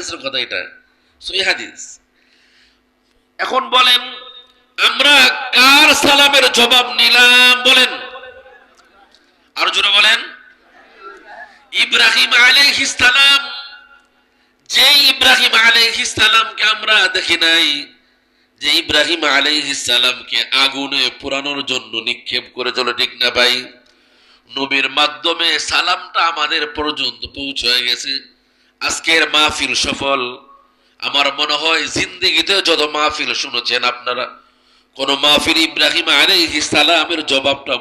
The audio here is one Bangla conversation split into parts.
হাদিসের কথা, এটা সহিহ হাদিস। এখন বলেন আমরা কার সালামের জবাব নিলাম? বলেন, আর জোরে বলেন। ইব্রাহিম আলাইহিস সালাম, যে ইব্রাহিম আলাইহিস সালামকে আমরা দেখি নাই, যে ইব্রাহিম আলাইহিস সালামকে আগুনে পোড়ানোর জন্য নিক্ষেপ করে, চলে ঠিক না ভাই? নবীর মাধ্যমে সালামটা আমাদের পর্যন্ত পৌঁছে গেছে। আজকের মাহফিল সফল। আমার মনে হয় জিন্দেগিতে যত মাহফিল শুনেছেন আপনারা, কোন মাহফিল ইব্রাহিম আলাইহিস সালামের জবাবটা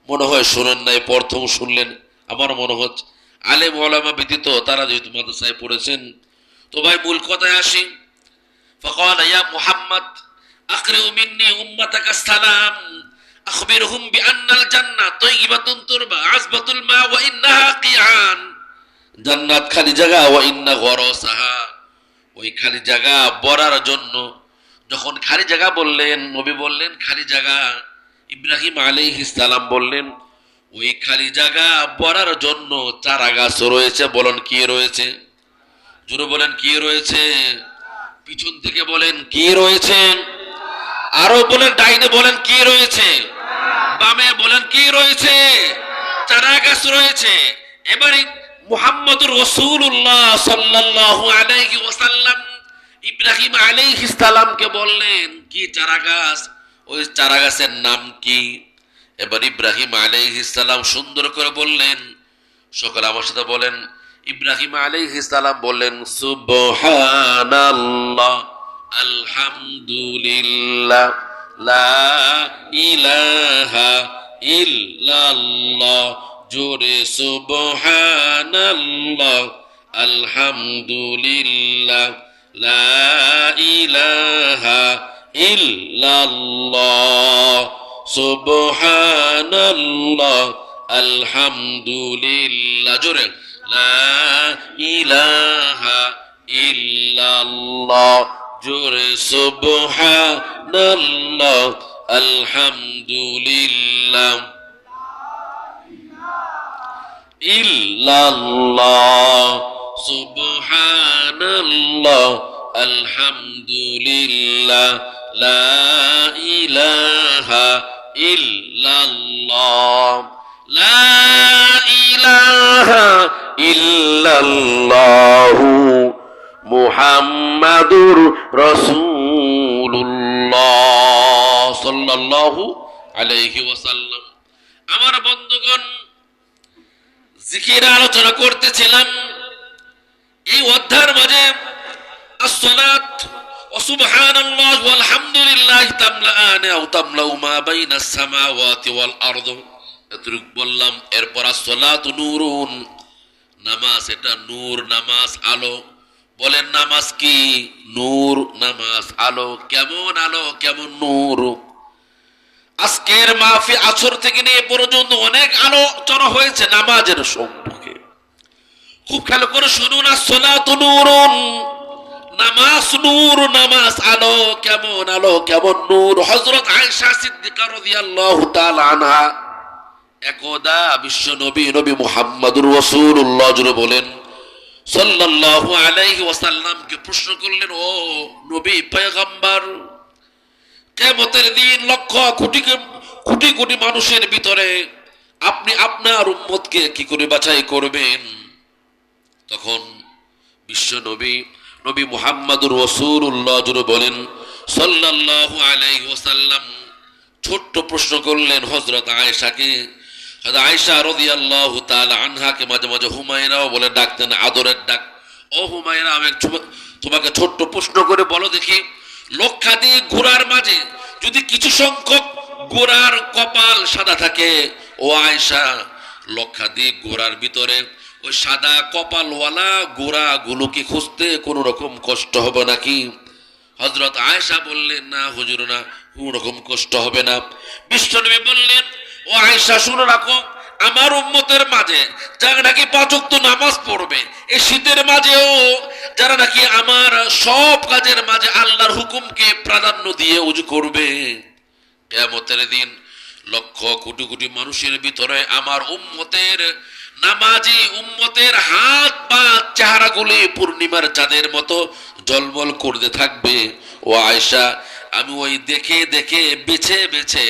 মনে হয় শুনেন নাই, প্রথম শুনলেন। আমার মনে হচ্ছে আলেম ওলামা ব্যতীত তারা যেহেতু মাদ্রাসায় পড়েছেন। তো ভাই মূল কথায় আসি। ফাকালা ইয়া মুহাম্মদ আকরিউ মিন্নি উম্মাতাকা সালাম আখবিরহুম বিআন্নাল জান্নাহ তাইয়িবাতুন তুরবা আযবাতুল মা ওয়া ইন্নাহা কিআন। জান্নাত খালি জায়গা, ওয়া ইন্না গরাসাহা, ওই খালি জায়গা বরার জন্য। যখন খালি জায়গা বললেন, নবী বললেন খালি জায়গা, ইব্রাহিম আলাইহিস সালাম বললেন ওই খালি জায়গা বরার জন্য চারা গাছ রয়েছে। বলেন কি রয়েছে? জোরে বলেন কি রয়েছে? পিছন থেকে বলেন কি রয়েছে? আরো বলেন, ডাইনে বলেন কি রয়েছে? বামে বলেন কি রয়েছে? চারা গাছ রয়েছে। এবারে মুহাম্মদুর রাসূলুল্লাহ সাল্লাল্লাহু আলাইহি ওয়াসাল্লাম ইব্রাহিম আলাইহিস সালামকে বললেন কি চারা গাছ, ওই চারা গাছের নাম কি? এবার ইব্রাহিম আলাইহিস সালাম সুন্দর করে বললেন, সকলে আমার সাথে বলেন, ইব্রাহিম আলাইহিস সালাম বললেন সুবহানাল্লাহ আলহামদুলিল্লাহ লা ইলাহা ইল্লাল্লাহ। জোরে সুবহানাল্লাহ আলহামদুলিল্লাহ লা ইলাহা ইল্লাল্লাহ। সুবহানাল্লাহ আলহামদুলিল্লাহ। জোরে লা ইলাহা ইল্লাল্লাহ। জোরে সুবহানাল্লাহ আলহামদুলিল্লাহ ইল্লাল্লাহ। সুবহানাল্লাহ আলহামদুলিল্লাহ লা ইলাহা ইল্লাল্লাহ লা ইলাহা ইল্লাল্লাহু মুহাম্মাদুর রাসূলুল্লাহ সাল্লাল্লাহু আলাইহি ওয়াসাল্লাম। আমার বন্ধুগণ, জিকির আলোচনা করতেছিলাম। এই অধ্যায়ের মাঝে আসসালাত ওয়া সুবহানাল্লাহ ওয়াল হামদুলিল্লাহ তামলাআনা আও তামলাউ মা বাইনাস সামাওয়াতি ওয়াল আরদ, এতটুক বললাম। এরপর আসসালাতু নূরুন, নামাজ এটা নূর, নামাজ আলো। বলেন নামাজ কি? নূর। নামাজ আলো। কেমন আলো, কেমন নূর? আজকের মাহফিল আসর থেকে নিয়ে পর্যন্ত অনেক আলোচনা হয়েছে নামাজের সম্পর্কে। খুব খেয়াল করে শুনুন। আসসালাতু নূরুন, নামাজ নূর, নামাজ আলো। কেমন আলো, কেমন নূর? হযরত আয়েশা সিদ্দিকা রাদিয়াল্লাহু তাআলা আনহা একদা বিশ্ব নবী মুহাম্মদুর রাসূলুল্লাহ বলেন সাল্লাল্লাহু আলাইহি ওয়াসাল্লামকে প্রশ্ন করলেন, ও নবী পয়গম্বর, কিয়ামতের দিন লক্ষ কোটি কোটি মানুষের ভিতরে আপনি আপনার উম্মতকে কি করে বাছাই করবেন? তখন বিশ্ব নবী মুহাম্মদুর রাসূলুল্লাহ বলেন সাল্লাল্লাহু আলাইহি ওয়াসাল্লাম ছোট্ট প্রশ্ন করলেন হযরত আয়েশাকে। আয়েশা রাদিয়াল্লাহু তাআলা আনহাকে মাঝে মাঝে হুমায়রাও বলে ডাকতেন, আদরের ডাক। ও হুমায়রা, আমি তোমাকে ছোট্ট প্রশ্ন করে বলো দেখি, লক্ষাধিক ঘোড়ার মাঝে যদি কিছু সংখ্যক ঘোড়ার কপাল সাদা থাকে, ও আয়েশা, লক্ষাধিক ঘোড়ার ভিতরে ওই সাদা কপালওয়ালা ঘোড়া গুলোকে খুঁজতে কোনো রকম কষ্ট হবে নাকি? হযরত আয়েশা বললেন, না হুজুর, না, কোনো রকম কষ্ট হবে না। বিশ্বনবী বললেন, ও আয়েশা, শুনে রাখো, আমার উম্মতের মাঝে যারা নাকি 5 ওয়াক্ত নামাজ পড়বে, এই শীতের মাঝেও যারা নাকি আমার সব কাজের মাঝে আল্লাহর হুকুমকে প্রাধান্য দিয়ে ওযু করবে, কিয়ামতের দিন লক্ষ কোটি কোটি মানুষের ভিতরে আমার উম্মতের নামাজি উম্মতের হাত পা চেহারাগুলি পূর্ণিমার চাঁদের মতো ঝলমল করতে থাকবে। ও আয়েশা, আমি ওই দেখে দেখে বেছে বেছে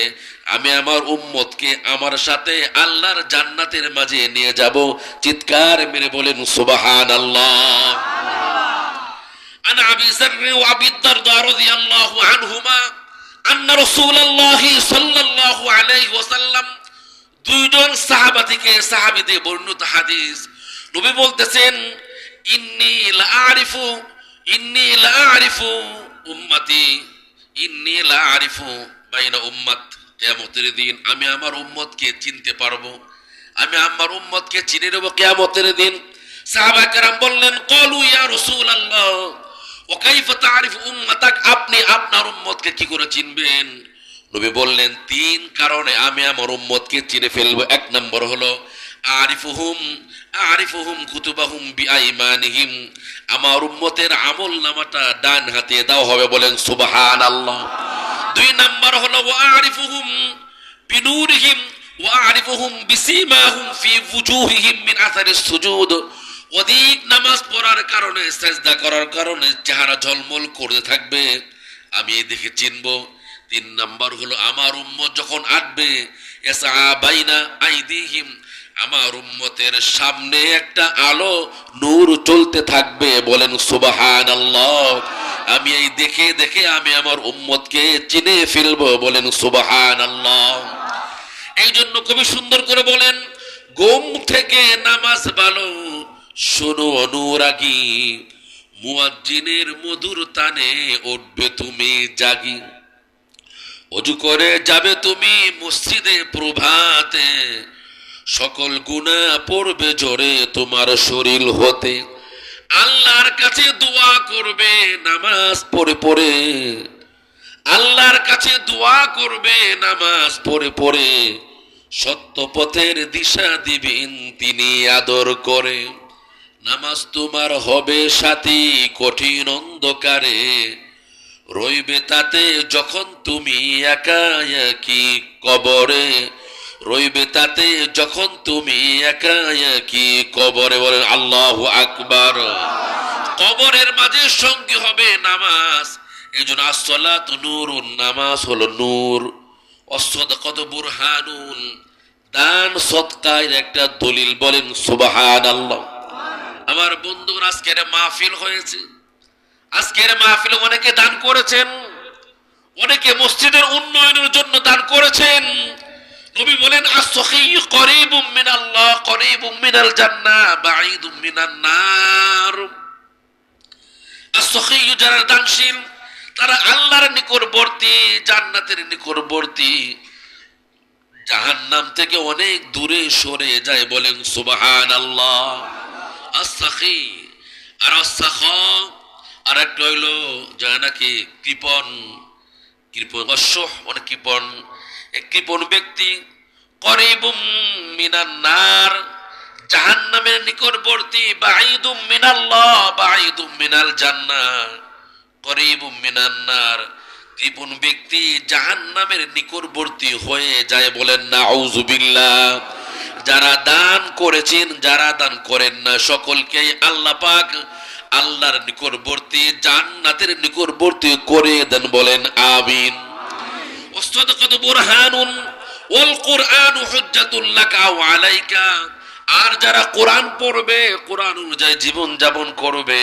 আমি আমার উম্মতকে আমার সাথে আল্লাহর জান্নাতের মাঝে নিয়ে যাব। চিৎকার মেরে বলেন সুবহানাল্লাহ। আন আবি যর ওয়া আবি দারদা রাদিয়াল্লাহু আনহুমা আন্না রাসূলুল্লাহ সাল্লাল্লাহু আলাইহি ওয়াসাল্লাম, দুইজন সাহাবীদের বর্ণিত হাদিস। নবী বলতেছেন, ইন্নী লা আরিফু উম্মতি, ইন্নী লা আরিফু বাইনা উম্মাত, কিয়ামতের দিন আমি আমার উম্মতকে চিনতে পারবো, আমি আমার উম্মতকে চিনে নেব কিয়ামতের দিন। সাহাবায়ে কেরাম বললেন, ক্বালু ইয়া রাসূলুল্লাহ ওয়া কাইফা তা'রিফু উম্মাতাক, আপনি আপনার উম্মতকে কি করে চিনবেন? নবী বললেন, তিন কারণে আমি আমার উম্মতকে চিনে ফেলবো। এক নম্বর হলো আরিফুহুম কুতুবাহুম বিআইমানিহিম, আমার উম্মতের আমল নামাটা ডান হাতে দাও হবে, বলেন সুবহানাল্লাহ। দুই নাম্বার হলো আরিফুহুম বিনূরিহিম ওয়া আরিফুহুম বিসীমাহুম ফি ওয়ুজুহিহিম মিন আসারিস সুজুদ, অধিক নামাজ পড়ার কারণে, সিজদা করার কারণে চেহারা ঝলমল করতে থাকবে, আমি দেখে চিনবো। তিন নাম্বার হলো আমার উম্মত যখন আসবে, ইয়াসআ বাইনা আইদিহিম, আমার উম্মতের সামনে একটা আলো নূর চলতে থাকবে, বলেন সুবহানাল্লাহ। আমি এই দেখে দেখে আমি আমার উম্মতকে চিনে ফেলবো, বলেন সুবহানাল্লাহ। এই জন্য কবি সুন্দর করে বলেন, ঘুম থেকে নামাজ ভালো, শোনো অনুরাগী, মুয়াজ্জিনের মধুর তানে উঠবে তুমি জাগি, ওযু করে যাবে তুমি মসজিদে প্রভাতে, সকল গুনাহ পড়বে ঝরে তোমার শরীর হতে, আল্লাহর কাছে দোয়া করবে নামাজ পড়ে পড়ে, আল্লাহর কাছে দোয়া করবে নামাজ পড়ে পড়ে, সত্য পথের দিশা দিবেন তিনি আদর করে, নামাজ তোমার হবে সাথী কঠিন অন্ধকারে, রইবে তাতে যখন তুমি একা একই কবরে, রইবে তাতে যখন তুমি একা একই কবরে, বলেন আল্লাহু আকবার। কবরের মাঝে সঙ্গী হবে নামাজ। এই জন্য আসসালাতু নূরুন, নামাজ হলো নূর, ওয়াসসাদাকাতু বুরহানুন, দান সদকার একটা দলিল, বলেন সুবহানাল্লাহ। আমার বন্ধুরা, আজকের মাহফিল হয়েছে, আজকের মাহফিলে অনেকে দান করেছেন, অনেকে মসজিদের উন্নয়নের জন্য দান করেছেন। নবী বলেন, আস-সাখিয়্যু করিবুম মিনাল্লাহ করিবুম মিনাল জান্নাহ বাঈদুম মিনান নার। আস-সাখিয়্যু, যারা দানশীল তারা আল্লাহর নিকটবর্তী, জান্নাতের নিকটবর্তী, জাহান্নাম থেকে অনেক দূরে সরে যায়, বলেন সুবহানাল্লাহ। আস-সাখি আর আস-সাখা, আর একটা হইলো যারা নাকি কৃপণ, অশ্ব মানে কৃপণ, এক কৃপণ ব্যক্তি, করিবুম মিনান নার, জাহান্নামের নিকটবর্তী, বাঈদুম মিনাল্লাহ বাঈদুম মিনাল জান্নাহ, করিবুম মিনান নার, কৃপণ ব্যক্তি জাহান্নামের নিকটবর্তী হয়ে যায়, বলেন নাউযুবিল্লাহ। যারা দান করেছেন, যারা দান করেন না, সকলকেই আল্লাহ পাক আল্লাহর নিকটবর্তী, জান্নাতের নিকটবর্তী করে দেন, বলেন আমিন। ওয়াসসাদাকাতু বুরহানুন ওয়াল কুরআনু হুজ্জাতুল লাকা ওয়া আলাইকা, আর যারা কোরআন পড়বে, কোরআন অনুযায়ী জীবন যাপন করবে,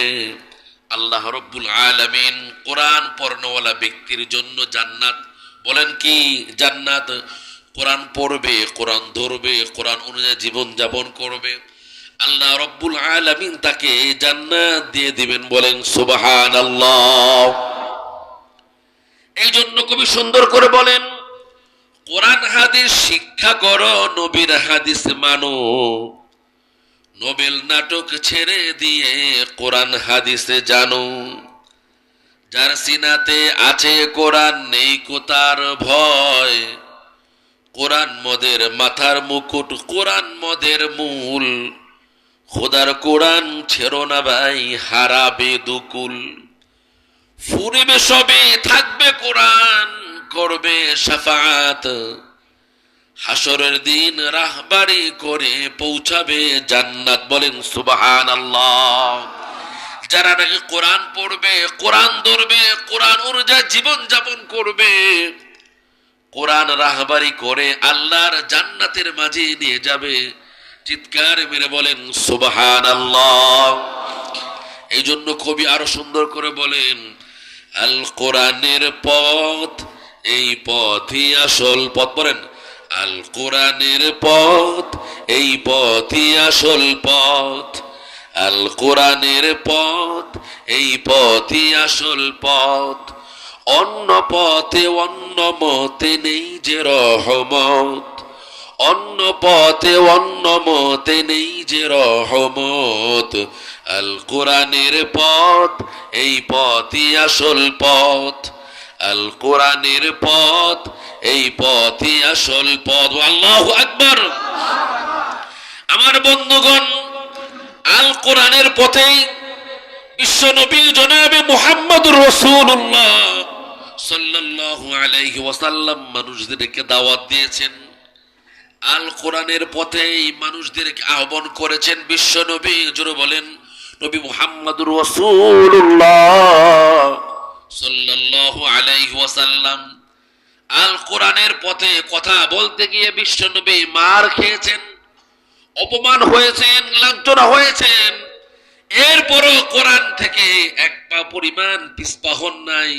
আল্লাহ রাব্বুল আলামিন কোরআন পড়নেওয়ালা ব্যক্তির জন্য জান্নাত, বলেন কি জান্নাত, কোরআন পড়বে, কোরআন ধরবে, কোরআন অনুযায়ী জীবন যাপন করবে, আল্লাহ রাব্বুল আলামিন তাকে জান্নাত দিয়ে দিবেন, বলেন সুবহানাল্লাহ। এই জন্য কবি সুন্দর করে বলেন, কোরআন হাদিস শিক্ষা করো, নবীর হাদিস মানো, নোবেল নাটক ছেড়ে দিয়ে কোরআন হাদিসে জানো, যার সিনাতে আছে কোরআন নেই কোতার ভয়, কোরআন মদের মাথার মুকুট, কোরআন মদের মূল, খোদার কোরআন ছেড়ো না ভাই, হারাবে দুকুল, ফুরিবে সবে থাকবে কোরআন, করবে শাফাআত, হাসরের দিন রাহবারি করে পৌঁছাবে জান্নাত। বলেন সুবহানাল্লাহ। যারা নাকি কোরআন পড়বে, কোরআন ধরবে, কোরআন অনুযায়ী জীবন যাপন করবে, কোরআন রাহবারি করে আল্লাহর জান্নাতের মাঝে নিয়ে যাবে। চিৎকার মেরে বলেন সুবহানাল্লাহ। এই জন্য কবি আরো সুন্দর করে বলেন, আল কোরআনের পথ, এই পথই আসল পথ। বলেন আল কোরআনের পথ, এই পথই আসল পথ। আল কোরআনের পথ, এই পথই আসল পথ। অন্য পথে অন্য মতে নেই যে রহমত, অন্য পথে অন্য মতে নেই যে রহমত। আল কোরআনের পথ, এই পথই আসল পথ। আল কোরআনের পথ, এই পথই আসল পথ। আল্লাহু আকবার। আমার বন্ধুগণ, আল কোরআনের পথেই বিশ্ব নবী জনাবে মুহাম্মদুর রাসূলুল্লাহ সাল্লাল্লাহু আলাইহি ওয়াসাল্লাম মানুষদেরকে দাওয়াত দিয়েছেন। আল কোরআনের পথেই মানুষদেরকে আহ্বান করেছেন বিশ্ব নবী। জোরে বলেন নবী মুহাম্মদুর রাসূলুল্লাহ সাল্লাল্লাহু আলাইহি ওয়াসাল্লাম। আল কোরআনের পথে কথা বলতে গিয়ে বিশ্ব নবী মার খেয়েছেন, অপমান হয়েছেন, লাঞ্ছনা হয়েছেন। এরপরও কোরআন থেকে এক পা পরিমাণ পিছপা হন নাই।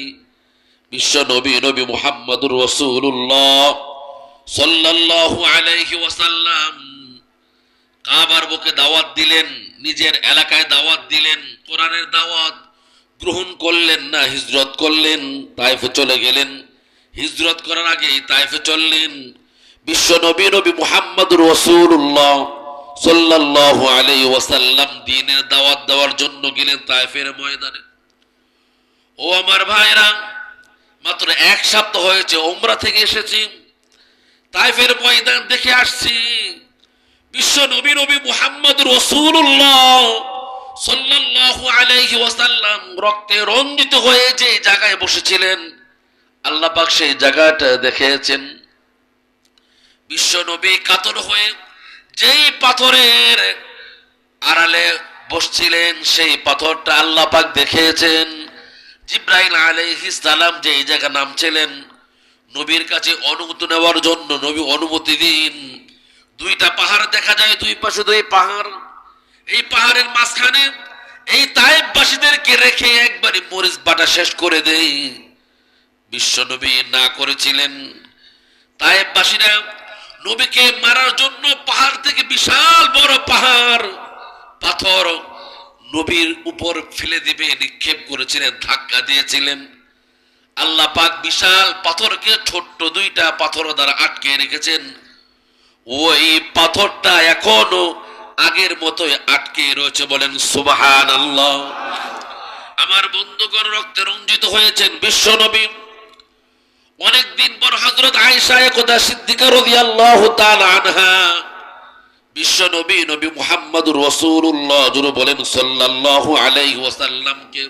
বিশ্ব নবী নবী মুহাম্মদুর রাসূলুল্লাহ সাল্লাল্লাহু আলাইহি ওয়াসাল্লাম কাবার বুকে দাওয়াত দিলেন, নিজের এলাকায় দাওয়াত দিলেন, কোরআনের দাওয়াত গ্রহণ করলেন না, হিজরত করলেন, তায়েফে চলে গেলেন। হিজরত করার আগে তায়েফে চললেন। বিশ্ব নবী নবী মুহাম্মদুর রাসূলুল্লাহ সাল্লাল্লাহু আলাইহি ওয়াসাল্লাম দ্বীনের দাওয়াত দেওয়ার জন্য গেলেন তায়েফের ময়দানে। ও আমার ভাইরা, মাত্র এক সপ্তাহ হয়েছে উমরা থেকে এসেছি, তায়েফের ময়দান দেখে আসছি। বিশ্ব নবী নবী মুহাম্মদুর রাসূলুল্লাহ সাল্লাল্লাহু আলাইহি ওয়াসাল্লাম রক্তে রঞ্জিত হয়ে যে জায়গায় বসেছিলেন, আল্লাহ পাক সেই জায়গাটা দেখেছেন। বিশ্ব নবী কাতর হয়ে যেই পাথরের আড়ালে বসছিলেন, সেই পাথরটা আল্লাহ পাক দেখেছেন। জিবরাইল আলাইহিস সালাম যেই জায়গা নামছিলেন, নবীর কাছে অনুমতি নেওয়ার জন্য নবী অনুমতি দিন। দুইটা পাহাড় দেখা যায়, দুই পাশে দুই পাহাড়। এই পাহাড়ের মাঝখানে এই তায়েফবাসীদেরকে রেখে একবারে মরিচ বাটা শেষ করে দেই। বিশ্ব নবী না করেছিলেন। তায়েফবাসীরা নবীকে মারার জন্য পাহাড় থেকে বিশাল বড় পাহাড় পাথর নবীর উপর ফেলে দিবে নিক্ষেপ করেছিলেন, ধাক্কা দিয়েছিলেন। আল্লাহ পাক বিশাল পাথরকে ছোট্ট দুইটা পাথর দ্বারা আটকে রেখেছেন। ওই পাথরটা এখনো আগের মতোই আটকে রয়েছে। বলেন সুবহানাল্লাহ। আমার বন্ধুগণ, রক্তে রঞ্জিত হয়েছেন বিশ্ব নবী। অনেকদিন পর হযরত আয়েশা একদা সিদ্দিকা রাদিয়াল্লাহু তাআলা আনহা বিশ্ব নবী নবী মুহাম্মদুর রাসূলুল্লাহ জুরে বলেন সাল্লাল্লাহু আলাইহি ওয়াসাল্লামকে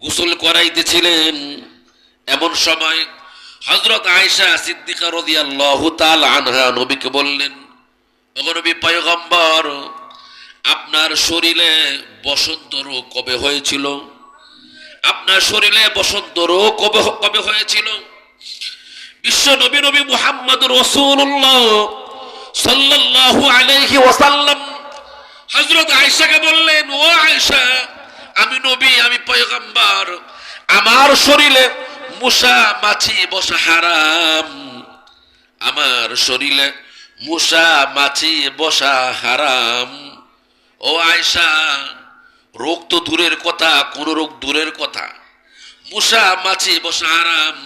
গোসল করাইতেছিলেন। এমন সময় হযরত আয়েশা সিদ্দিকা রাদিয়াল্লাহু তাআলা আনহা নবীকে বললেন, ওগো নবী পয়গম্বর, আপনার শরীরে বসন্ত রোগ কবে হয়েছিল? আপনার শরীরে বসন্ত রোগ কবে হয়েছিল? বিশ্ব নবী নবী মুহাম্মদুর রাসূলুল্লাহ সাল্লাল্লাহু আলাইহি ওয়াসাল্লাম হযরত আয়েশাকে বললেন, ও আয়েশা, আমি নবী, আমি পয়গম্বর, আমার শরীরে মশা মাছি বসা হারাম। আমার শরীরে মশা মাছি বসা হারাম। ও আয়েশা, রোগ তো দূরের কথা, কোন রোগ দূরের কথা, মশা মাছি বসা হারাম,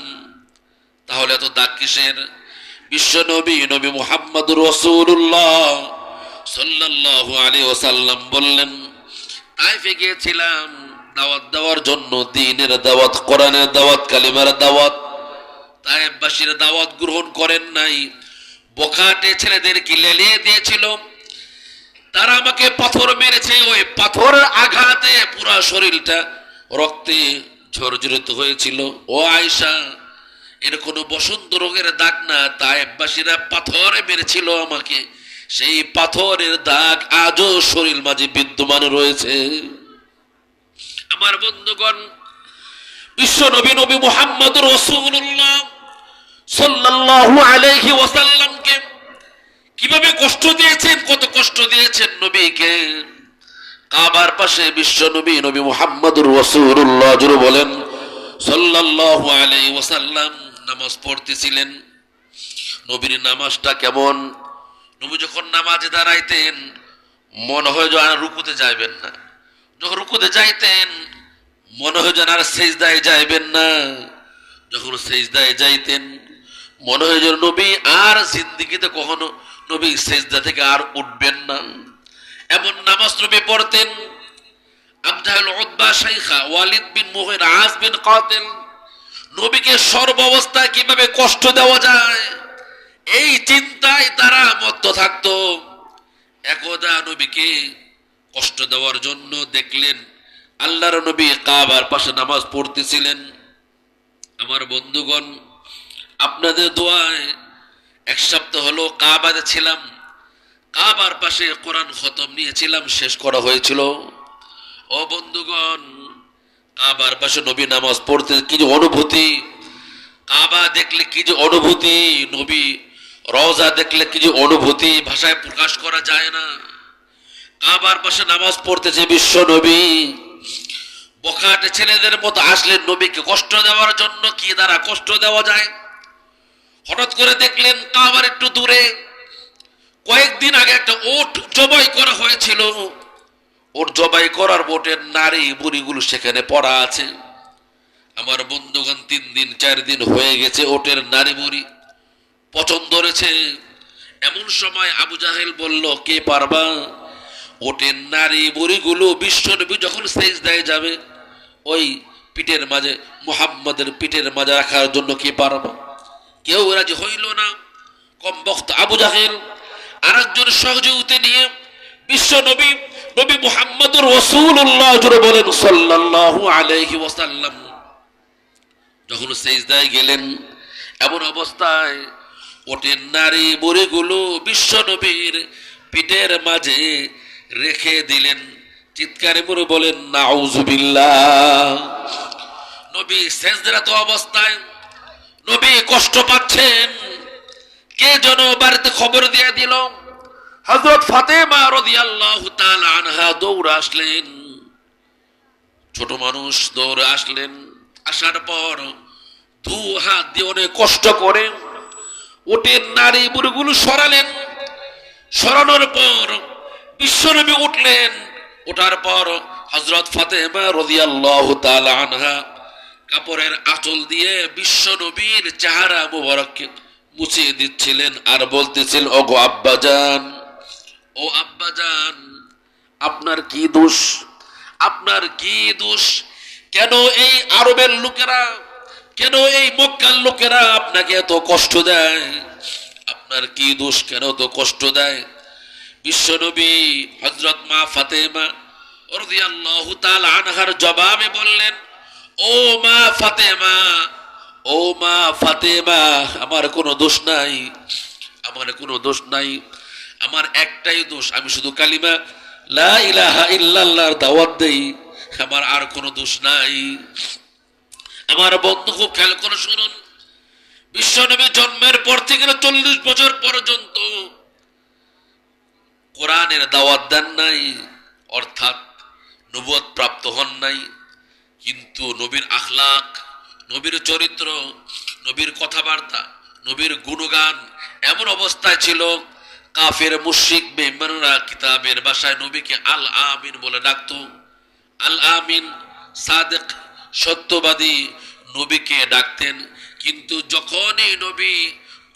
তাহলে এত দাগ কিসের? বিশ্ব নবী নবী মুহাম্মদুর রাসূলুল্লাহ সাল্লাল্লাহু আলাইহি ওয়াসাল্লাম বললেন, তাইফে গিয়েছিলাম দাওয়াত দেওয়ার জন্য, দ্বীনের দাওয়াত, কোরআনের দাওয়াত, কালিমার দাওয়াত। তায়েফবাসীরা দাওয়াত গ্রহণ করেন নাই, বখাটে ছেলেদেরকে লেলিয়ে দিয়েছিল। তারা আমাকে পাথর মেরেছে, ওই পাথরের আঘাতে পুরো শরীরটা রক্তে ঝরঝরিত হয়েছিল। ও আয়েশা, এর কোনো বসন্ত রোগের দাগ না, তায়েফবাসীরা পাথরে মেরেছিল আমাকে, সেই পাথরের দাগ আজও শরীর মাঝে বিদ্যমান রয়েছে। আমার বন্ধুগণ, বিশ্ব নবী নবী মুহাম্মদ রাসূলুল্লাহ সাল্লাল্লাহু আলাইহি ওয়াসাল্লামকে কিভাবে কষ্ট দিয়েছেন, কত কষ্ট দিয়েছেন নবীকে। কাবার পাশে বিশ্ব নবী নবী মুহাম্মদুর রাসূলুল্লাহ জুড়ে বলেন সাল্লাল্লাহু আলাইহি ওয়াসাল্লাম নামাজ পড়তেছিলেন। নবীর নামাজটা কেমন, নবী যখন নামাজে দাঁড়াইতেন মনে হয় যেন আর রুকুতে যাইবেন না, যখন রুকুতে যাইতেন মনে হয় যেন আর সেজদায় যাইবেন না, যখন সেজদায় যাইতেন মনে হয় যেন নবী আর জিন্দেগিতে কখনো নবী সেজদা থেকে আর উঠবেন না, এমন নামাজ নবী পড়তেন। আবজাহল উতবা শাইখা ওয়ালিদ বিন মুগিরা আস বিন কাতিল নবীকে সর্বাবস্থায় কিভাবে কষ্ট দেওয়া যায় এই চিন্তায় তারা মত্ত থাকতো। একদা নবীকে কষ্ট দেওয়ার জন্য দেখলেন আল্লাহর নবী কাবার পাশে নামাজ পড়তেছিলেন। আমার বন্ধুগণ, আপনাদের দোয়ায় এক সপ্তাহ হলো কাবাতে ছিলাম, কাবার পাশে কোরআন খতম নিয়েছিলাম, শেষ করা হয়েছিল। ও বন্ধুগণ, কাবার পাশে নবী নামাজ পড়তে কি যে অনুভূতি, কাবা দেখলে কি যে অনুভূতি, নবী রওজা দেখলে কি যে অনুভূতি, ভাষায় প্রকাশ করা যায় না। কাবার পাশে নামাজ পড়তেছে বিশ্ব নবী, বখাটে ছেলেদের মতো আসলেন নবীকে কষ্ট দেওয়ার জন্য, কি দ্বারা কষ্ট দেওয়া যায়। হঠাৎ করে দেখলেন কাবার একটু দূরে কয়েকদিন আগে একটা ওট জবাই করা হয়েছিল, ওট জবাই করার বোটের নারী বুড়িগুলো সেখানে পড়া আছে। আমার বন্ধুগণ, 3 দিন 4 দিন হয়ে গেছে, ওটের নারী বুড়ি পচন ধরেছে। এমন সময় আবু জাহেল বলল, কে পারবা ওটের নারী বুড়িগুলো বিশ্বনবী যখন সেজদায় যাবে ওই পিঠের মাঝে, মুহাম্মাদের পিঠের মাঝে রাখার জন্য কে পারবা? কেউ রাজি হইল না। কম বক্ত আবু জাহেল আরেকজন সহযোগিতা নিয়ে বিশ্ব নবী নবী মুহাম্মদুর রাসূলুল্লাহ জুড়ে বলেন সাল্লাল্লাহু আলাইহি ওয়াসাল্লাম যখন সেজদায় গেলেন, এমন অবস্থায় ওটের নারী বুড়িগুলো বিশ্ব নবীর পিঠের মাঝে রেখে দিলেন। চিৎকারে করে বলেন নাউজুবিল্লাহ। নবী সেজদারত অবস্থায় নবী কষ্ট পাচ্ছেন। কে যেন বাড়িতে খবর দিয়ে দিল। হযরত ফাতেমা রাদিয়াল্লাহু তাআলা আনহা দৌড়ে আসলেন, ছোট মানুষ দৌড়ে আসলেন। আসার পর 2 হাত দিয়ে অনেক কষ্ট করে উটের নারী বুড়িগুলো সরালেন। সরানোর পর বিশ্বনবী উঠলেন। ওঠার পর হযরত ফাতেমা রাদিয়াল্লাহু তাআলা আনহা কাপড়ের আঁচল দিয়ে বিশ্বনবীর চেহারা মুবারককে মুছিয়ে দিচ্ছিলেন আর বলতেছিলেন, ওগো আব্বাজান, ও আব্বাজান, আপনার কি দোষ, আপনার কি দোষ? কেন এই আরবের লোকেরা, কেন এই মক্কার লোকেরা আপনাকে এত কষ্ট দেয়? আপনার কি দোষ, কেন তো কষ্ট দেয়? বিশ্বনবী হযরত মা ফাতেমা রাদিয়াল্লাহু তাআলা আনহার জবাবে বললেন, ও মা ফাতেমা, ও মা ফাতেমা, আমার কোনো দোষ নাই, আমার কোনো দোষ নাই, আমার একটাই দোষ, আমি শুধু কালিমা লা ইলাহা ইল্লাল্লাহর দাওয়াত দেই, আমার আর কোনো দোষ নাই। আমার বন্ধু খুব খেয়াল করে শুনুন, বিশ্বনবী জন্মের পর থেকে 40 বছর পর্যন্ত কোরআনের দাওয়াত দেন নাই, অর্থাৎ নবুয়ত প্রাপ্ত হন নাই। কিন্তু নবীর আখলাক, নবীর চরিত্র, নবীর কথাবার্তা, নবীর গুণগান এমন অবস্থায় ছিল, কাফের মুশরিক বেঈমানরা কিতাবের ভাষায় নবীকে আল আমিন বলে ডাকতো। আল আমিন, সাদিক, সত্যবাদী নবীকে ডাকতেন। কিন্তু যখনই নবী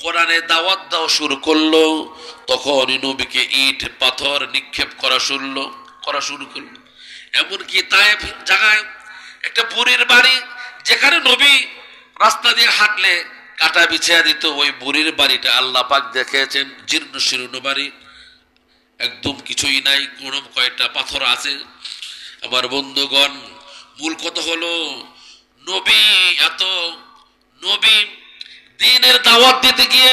কোরআনে দাওয়াত দেওয়া শুরু করলো, তখনই নবীকে ইট পাথর নিক্ষেপ করা শুরু করলো। এমনকি তায়েফ জায়গায় একটা বুড়ির বাড়ি, যেখানে নবী রাস্তা দিয়ে হাঁটলে কাটা বিছিয়ে দিত, ওই বুড়ির বাড়িটা আল্লাহ পাক দেখেছেন জীর্ণ শীর্ণ বাড়ি, একদম কিছুই নাই, কোনো কয়েকটা পাথর আছে। আমার বন্ধুগণ, মূল কথা হলো নবী দ্বীনের দাওয়াত দিতে গিয়ে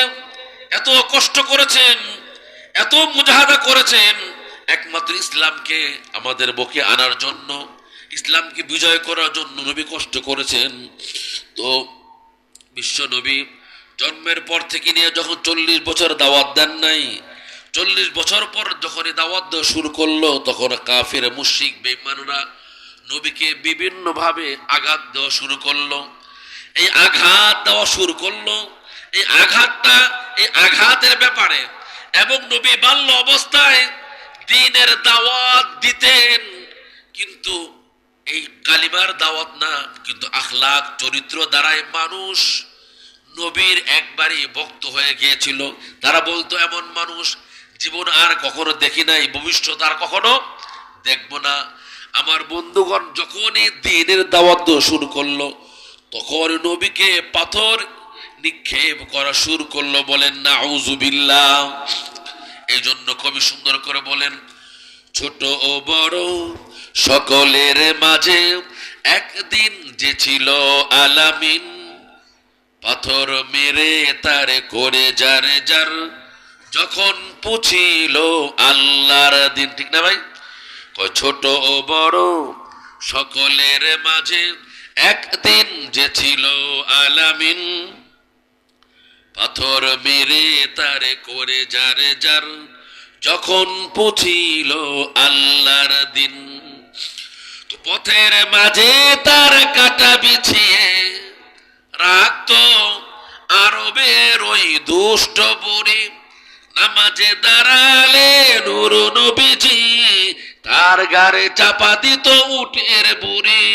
এত কষ্ট করেছেন, এত মুজাহাদা করেছেন, একমাত্র ইসলামকে আমাদের বুকে আনার জন্য, ইসলামকে বিজয় করার জন্য নবী কষ্ট করেছেন। তো বিশ্ব নবী জন্মের পর থেকে নিয়ে যখন 40 বছর দাওয়াত দেন নাই, 40 বছর পর যখন এই দাওয়াত দেওয়া শুরু করলো, তখন কাফির মুশরিক বেঈমানরা নবীকে বিভিন্ন ভাবে আঘাত দেওয়া শুরু করলো। এই আঘাত দেওয়া শুরু করলো, এই আঘাতের ব্যাপারে, এবং নবী বাল্য অবস্থায় দ্বীনের দাওয়াত দিতেন, কিন্তু এই কালিমার দাওয়াত না, কিন্তু আখলাক চরিত্র দ্বারাই মানুষ নবীর একবারই ভক্ত হয়ে গিয়েছিল। তারা বলতো এমন মানুষ জীবন আর কখনো দেখি নাই, ভবিষ্যৎ আর কখনো দেখবো না। আমার বন্ধুগণ যখনই দ্বীনের দাওয়াত দেওয়া শুরু করলো, তখন নবীকে পাথর নিক্ষেপ করা শুরু করলো। বলেন নাউযুবিল্লাহ। এই জন্য কবি সুন্দর করে বলেন, ছোট ও বড় সকলের মাঝে একদিন যে ছিল আলামিন, পাথর মেরে তারে করে যার যার, যখন পুছিল আল্লাহর দিন। ঠিক না ভাই? ছোট ও বড় সকলের মাঝে একদিন যে ছিল আলামিন, পাথর মেরে তারে করে যার যার, যখন পুছিল আল্লাহর দিন। তো পথের মাঝে তার কাটা বিছিয়ে রাখতো আরবের ওই দুষ্ট বুড়ি, নামাজে দাঁড়ালে নূর নবীজি তার গারে চাপা দিত উটের বুড়ি,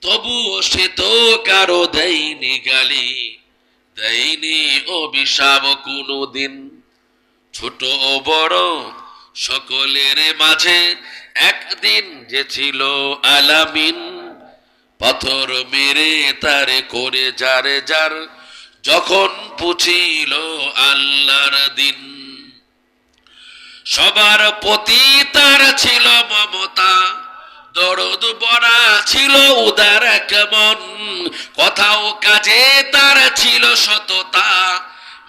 তবুও সে তো কারো দেয়নি গালি, দেয়নি অভিশাপ কোনোদিন। ছোট ও বড় সকলের মাঝে একদিন যে ছিল আলামিন, পাথর মেরে তারে করে যার যার, যখন পুছিল আল্লাহর দিন। সবার প্রতি তার ছিল মমতা, দরদ ভরা ছিল উদার এক মন, কথা ও কাজে তার ছিল সততা,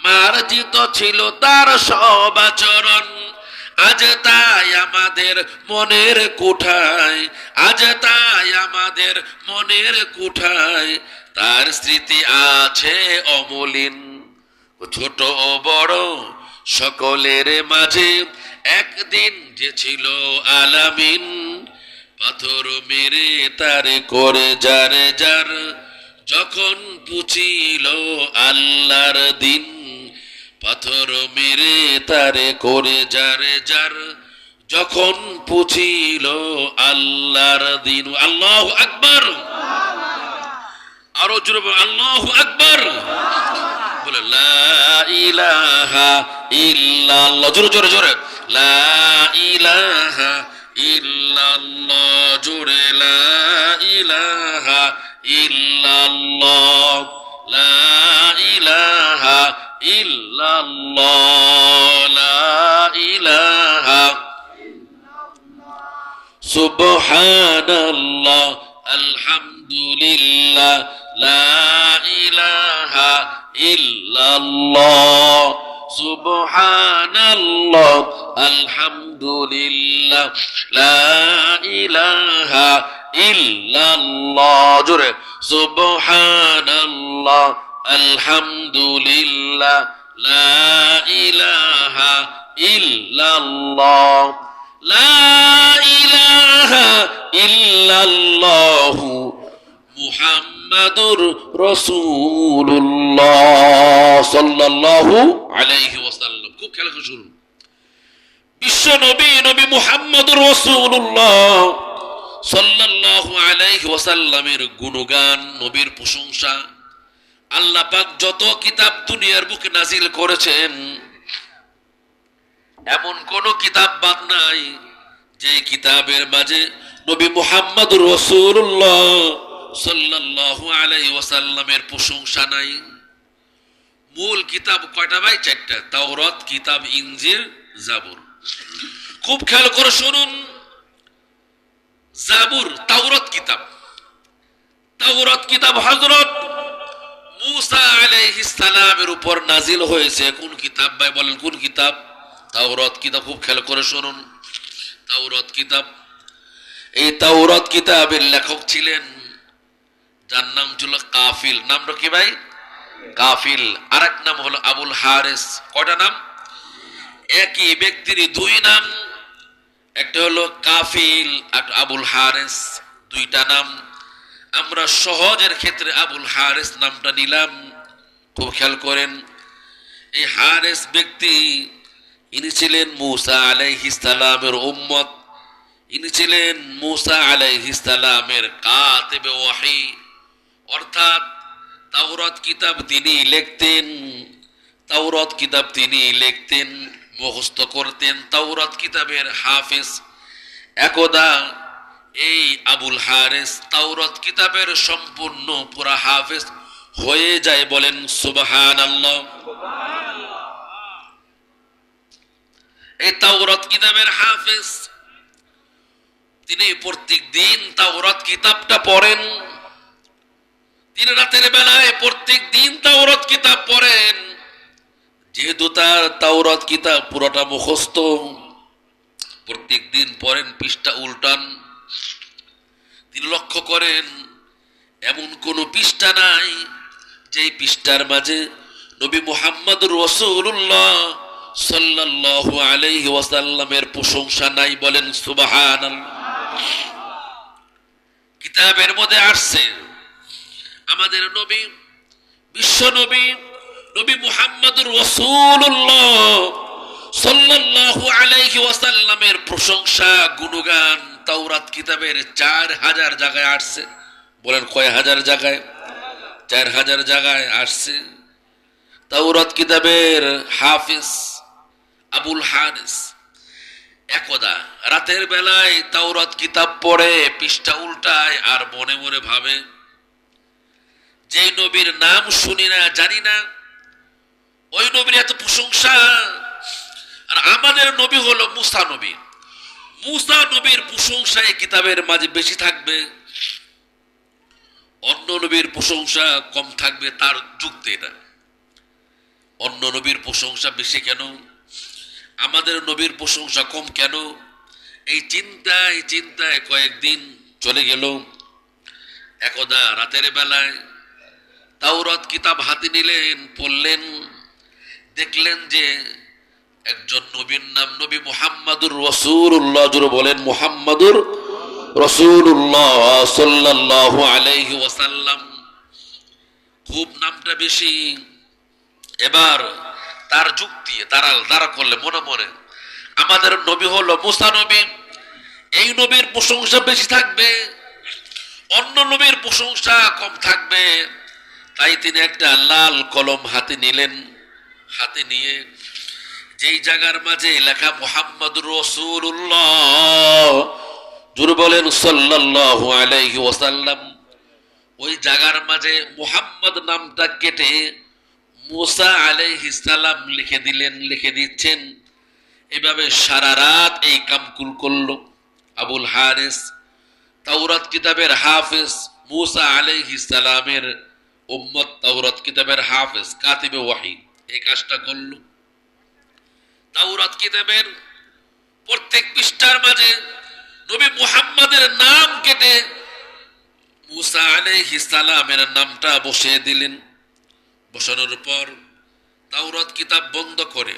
মার্জিত ছিল তার সব আচরণ। আজ তাই আমাদের মনের কোঠায়, আজ তাই আমাদের মনের কোঠায় তার স্মৃতি আছে অমলিন। ছোট ও বড় সকলের মাঝে একদিন যে ছিল আলামিন, পাথর মেরে তারে করে যার যার, যখন পুছিল আল্লাহর দিন, পাথর মেরে তারে করে যার যার, যখন পুছিল আল্লাহর দিন। আল্লাহু আকবার। আরো জোরে বল, আল্লাহু আকবার। বলে লা ইলাহা ইল্লাল্লাহ। জোরে জোরে জোরে, লা ইলাহা ইল্লাল্লাহ। জোরে, লা ইলাহা ইল্লাল্লাহ, লা ইলাহা ইল্লাল্লাহ, লা ইলাহা সুবহানাল্লাহ, আলহামদুলিল্লাহ, লা ইলাহা ইল্লাল্লাহ, সুবহানাল্লাহ, আলহামদুলিল্লাহ, লা ইলাহা ইল্লাল্লাহ। জোরে, সুবহানাল্লাহ, আলহামদুলিল্লাহ, লা ইলাহা ইল্লাল্লাহ, লা ইলাহা ইল্লাল্লাহু মুহাম্মাদুর রাসূলুল্লাহ সাল্লাল্লাহু আলাইহি ওয়াসাল্লাম। খুব খেয়াল করে শুনুন, বিশ্ব নবী নবী মুহাম্মাদুর রাসূলুল্লাহ সাল্লাল্লাহু আলাইহি ওয়াসাল্লামের গুণগান, নবীর প্রশংসা। আল্লাহ পাক যত কিতাব দুনিয়ার বুকে নাজিল করেছেন, এমন কোন কিতাব বাদ নাই যে কিতাবের মাঝে নবী মুহাম্মদুর রাসূলুল্লাহ সাল্লাল্লাহু আলাইহি ওয়াসাল্লামের প্রশংসা নাই। মূল কিতাব কয়টা ভাই? 4টা, তাওরাত, কিতাব, ইনজিল, জাবুর। খুব খেয়াল করে শুনুন, জাবুর তাওরাত কিতাব, তাওরাত কিতাব হযরত মূসা আলাইহিস সালামের উপর নাজিল হয়েছে কোন কিতাব? ভাই বলেন কোন কিতাব? তাওরাত কিতাব। খুব খেয়াল করে শুনুন, তাওরাত কিতাব। এই তাওরাত কিতাবের লেখক ছিলেন যার নাম ছিল কাফিল। নামটা কি ভাই? কাফিল। আরেক নাম হলো আবুল হারিস। কয়টা নাম? একই ব্যক্তির দুই নাম, একটা হলো কাফিল আর আবুল হারিস, দুইটা নাম। আমরা সহজের ক্ষেত্রে আবুল হারিস নামটা নিলাম। খুব খেয়াল করেন, এই হারিস ব্যক্তি ইনি ছিলেন মূসা আলাইহিস সালামের উম্মত। ইনি ছিলেন মূসা আলাইহিস সালামের কাতিবে ওয়াহি, অর্থাৎ তাওরাত কিতাব তিনি লিখতেন, তাওরাত কিতাব তিনি লিখতেন, মুখস্থ করতেন, তাওরাত কিতাবের হাফেজ। একদা এই আবুল হারিস তাওরাত কিতাবের সম্পূর্ণ পুরা হাফেজ হয়ে যায়। বলেন সুবহানাল্লাহ। এই তাওরাত কিতাবের হাফেজ তিনি প্রত্যেক দিন তাওরাত কিতাবটা পড়েন। তিনি রাতের বেলায় প্রত্যেক দিন তাওরাত কিতাব পড়েন। যেহেতু তার তাওরাত কিতাব পুরোটা মুখস্থ, প্রত্যেক দিন পড়েন, পৃষ্ঠা উল্টান। তিনি লক্ষ্য করেন এমন কোন পৃষ্ঠা নাই যে পৃষ্ঠার মাঝে নবী মুহাম্মদুর রাসূলুল্লাহ সাল্লাল্লাহু আলাইহি ওয়াসাল্লামের প্রশংসা নাই। বলেন সুবহানাল্লাহ। কিতাবের মধ্যে আসছে আমাদের নবী, বিশ্ব নবী, নবী মুহাম্মদুর রাসূলুল্লাহ সাল্লাল্লাহু আলাইহি ওয়াসাল্লামের প্রশংসা, গুণগান তাওরাত কিতাবের 4000 জায়গায় আসছে। বলেন কয় হাজার জায়গায়? 4000 জায়গায় আসছে। তাওরাত কিতাবের হাফিজ আবুল হারিস একদা রাতের বেলায় তাওরাত কিতাব পড়ে পৃষ্ঠা উল্টায় আর মনে মনে ভাবে, যে নবীর নাম শুনি না, জানি না, ওই নবীর এত প্রশংসা, আর আমাদের নবী হলো মূসা নবী। মূসা নবীর প্রশংসা এই কিতাবের মাঝে বেশি থাকবে, অন্য নবীর প্রশংসা কম থাকবে। তার যুক্তি এটা, অন্য নবীর প্রশংসা বেশি কেন, আমাদের নবীর প্রশংসা কম কেন? এই চিন্তায় চিন্তায় কয়েকদিন চলে গেল। একদা রাতের বেলায় তাওরাত কিতাব হাতে নিলেন, পড়লেন, দেখলেন যে একজন নবীর নাম নবী মুহাম্মদুর রাসূলুল্লাহ। জোরে বলেন মুহাম্মদুর রাসূলুল্লাহ সাল্লাল্লাহু আলাইহি ওয়াসাল্লাম। খুব নামটা বেশি। এবার তার যুক্তি তারা করলে মনে মনে, আমাদের নবী হলো মূসা নবী, এই নবীর প্রশংসা বেশি থাকবে, অন্য নবীর প্রশংসা কম থাকবে। তাই তিনি একটা লাল কলম হাতে নিলেন। হাতে নিয়ে যেই জায়গার মাঝে লেখা মুহাম্মদুর রাসূলুল্লাহ, জোরে বলেন সাল্লাল্লাহু আলাইহি ওয়াসাল্লাম, ওই জায়গার মাঝে মুহাম্মদ নামটা কেটে মূসা আলাইহিস সালাম লিখে দিলেন, লিখে দিচ্ছেন। এভাবে সারা রাত এই কামকুল করল আবুল হারিস, তাওরাত কিতাবের হাফেজ, মূসা আলাইহিস সালামের উম্মত, তাওরাত কিতাবের হাফেজ, কাতিবে ওয়াহি, এই কাজটা করল। তাওরাত কিতাবের প্রত্যেক পৃষ্ঠার মাঝে নবী মুহাম্মাদের নাম কেটে মূসা আলাইহিস সালামের নামটা বসিয়ে দিলেন। বসানোর পর তাওরাত কিতাব বন্ধ করে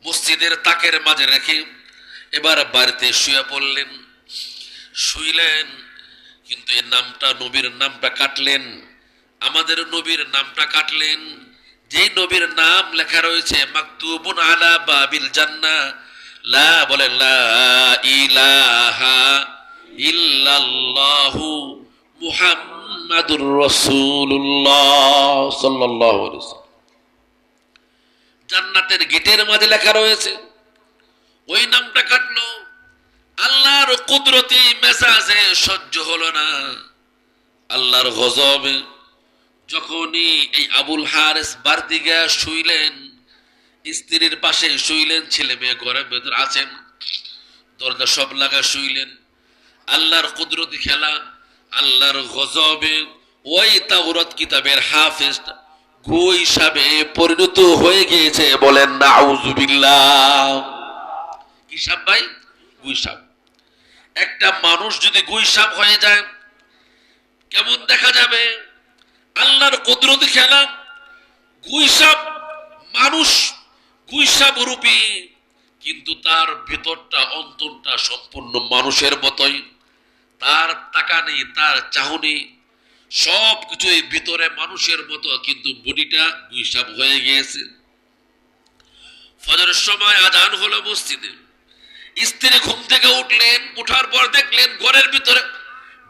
মসজিদের তাকের মাঝে রেখে এবার বাড়িতে শুয়ে পড়লেন। শুইলেন, কিন্তু এর নামটা, নবীর নামটা কাটলেন, আমাদের নবীর নামটা কাটলেন। যেই নবীর নাম লেখা রয়েছে মাকতুবুন আলা বাবিল জান্নাহ, লা বলেন লা ইলাহা ইল্লাল্লাহু মুহাম্মাদুর রাসূলুল্লাহ সাল্লাল্লাহু আলাইহি ওয়াসাল্লাম, জান্নাতের গেটের মাঝে লেখা রয়েছে। ওই নামটা কাটলো। আল্লাহর কুদরতি মেজাজে সহ্য হলো না, আল্লাহর গজবে। যখনই এই আবুল হারিস বাড়তি গিয়া শুইলেন, স্ত্রীর পাশে শুইলেন, ছেলে মেয়ে ঘরের ভেতর আছেন, দরজা সব লাগা শুইলেন। আল্লাহর কুদরতি খেলা, আল্লাহর গজবে ওই তাওরাত কিতাবের হাফেজ গুই হিসাবে পরিণত হয়ে গিয়েছে। বলেন নাউজুবিল্লাহ। কি সাপ ভাই? গুই সাপ। একটা মানুষ যদি গুই সাপ হয়ে যায় কেমন দেখা যাবে? আল্লাহর কুদরতি খেলা। গুই সাপ মানুষ গুই সাপ রূপী, কিন্তু তার ভিতরটা অন্তরটা সম্পূর্ণ মানুষের মতোই। তার টাকা নেই, তার চাহনি, সবকিছু এই ভিতরে মানুষের মতো, কিন্তু বডিটা গুই সাপ হয়ে গিয়েছে। ফজরের সময় আজান হলো মসজিদে, স্ত্রী ঘুম থেকে উঠলেন, উঠার পর দেখলেন ঘরের ভিতরে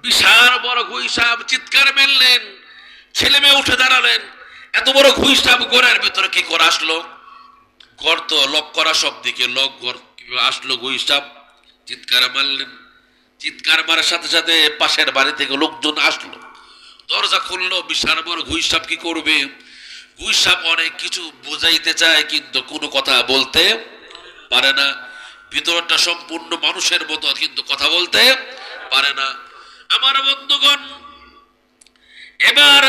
বিশাল বড় গুই সাপ। চিৎকার মেললেন, ছেলে মেয়ে উঠে দাঁড়ালেন। এত বড় গুই সাপ ঘরের ভিতরে কি করে আসলো? ঘর তো লক করা, সব দিকে লক, ঘর কিভাবে আসলো গুই সাপ? চিৎকার মারলেন। চিৎকার মারার সাথে সাথে পাশের বাড়ি থেকে লোকজন আসলো, দরজা খুললো। বিশাল বড় গুই সাপ কি করবে? গুই সাপ অনেক কিছু বুঝাইতে চায় কিন্তু কোনো কথা বলতে পারে না। ভিতরটা সম্পূর্ণ মানুষের মতো, কিন্তু কথা বলতে পারে না। আমার বন্ধুগণ, এবার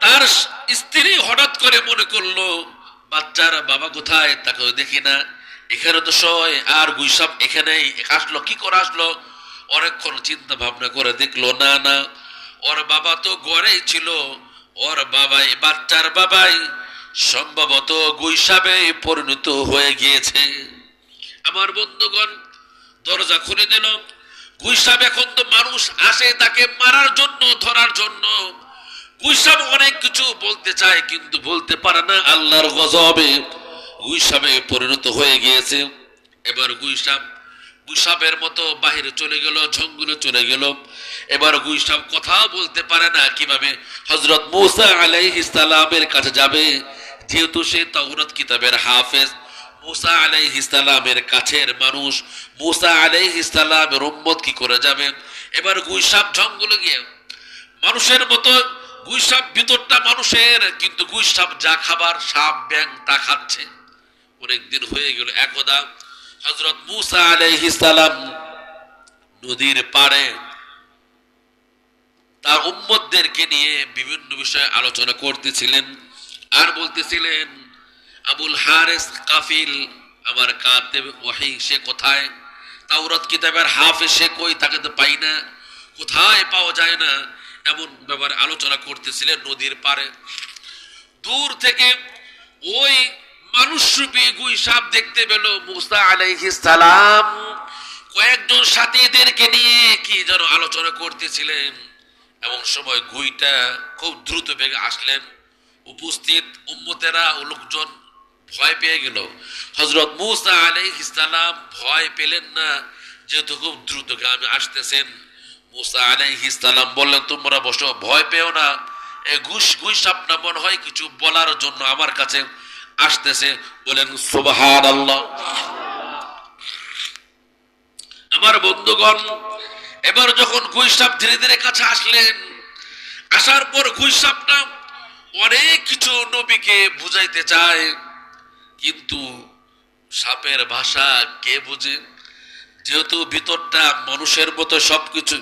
তার স্ত্রী হঠাৎ করে মনে করলো বাচ্চার বাবা কোথায়, তাকে দেখি না, এখানে তো সয়, আর গুই সাপ এখানেই আসলো, কি করে আসলো? অনেকক্ষণ চিন্তা ভাবনা করে দেখলো না না, ওর বাবা তো ঘরেই ছিল, ওর বাবাই, বাচ্চার বাবাই সম্ভবত গুই সাপে পরিণত হয়ে গিয়েছে। আমার বন্ধুগণ, দরজা খুলে দিল। গুই সাপ এখন তো মানুষ আসে তাকে মারার জন্য, ধরার জন্য। গুই সাপ অনেক কিছু বলতে চায় কিন্তু বলতে পারে না। আল্লাহর গজবে গুই সাপে পরিণত হয়ে গিয়েছে। এবার গুই সাপের মতো বাহিরে চলে গেল, জঙ্গলে চলে গেল। এবার গুই সাপ কথা বলতে পারে না, কিভাবে হযরত মূসা আলাইহিস সালামের কাছে যাবে? যেহেতু সে তাওরাত কিতাবের হাফেজ, মূসা আলাইহিস সালামের কাছের মানুষ, মূসা আলাইহিস সালামের উম্মত কি করে যাবে? এবার গুই সাপ জঙ্গলে গিয়ে মানুষের মতো, গুই সাপ ভিতরটা মানুষের, কিন্তু গুই সাপ যা খাবার সাপ ব্যাং তা খাচ্ছে। অনেকদিন হয়ে গেল। একদা হযরত মূসা আলাইহিস সালাম নদীর পাড়ে তার উম্মতদেরকে নিয়ে বিভিন্ন বিষয়ে আলোচনা করতেছিলেন, আর বলতেছিলেন আবুল হারিস কাফিল, আমার কাতেব ওহী, সে কোথায়? তাওরাত কিতাবের হাফেজ সে কই? তাকে তো পাই না, কোথায় পাওয়া যায় না। এমন ব্যাপারে আলোচনা করতেছিলেন নদীর পাড়ে। দূর থেকে ওই মানুষরূপী গুই সাপ দেখতে পেল মূসা আলাইহিস সালাম কয়েকজন সাথীদেরকে নিয়ে কি যেন আলোচনা করতেছিলেন। এমন সময় গুইটা খুব দ্রুত বেগে আসলেন। উপস্থিত উম্মতেরা ও লোকজন ভয় পেয়ে গেল। হযরত মূসা আলাইহিস সালাম ভয় পেলেন না, যেহেতু খুব দ্রুতগামী আসতেছেন। মূসা আলাইহিস সালাম বললেন, তোমরা বসো, ভয় পেও না। এই গুই সাপটা মনে হয় কিছু বলার জন্য আমার কাছে আসতেছে। বলেন সুবহানাল্লাহ। আমার বন্ধুগণ, এবার যখন গুই সাপ ধীরে ধীরে কাছে আসলেন, আসার পর গুই সাপটা অনেক কিছু নবীকে বুঝাইতে চায়, কিন্তু সাপের ভাষা কে বুঝে? যেহেতু ভিতরটা মানুষের মতো সবকিছু।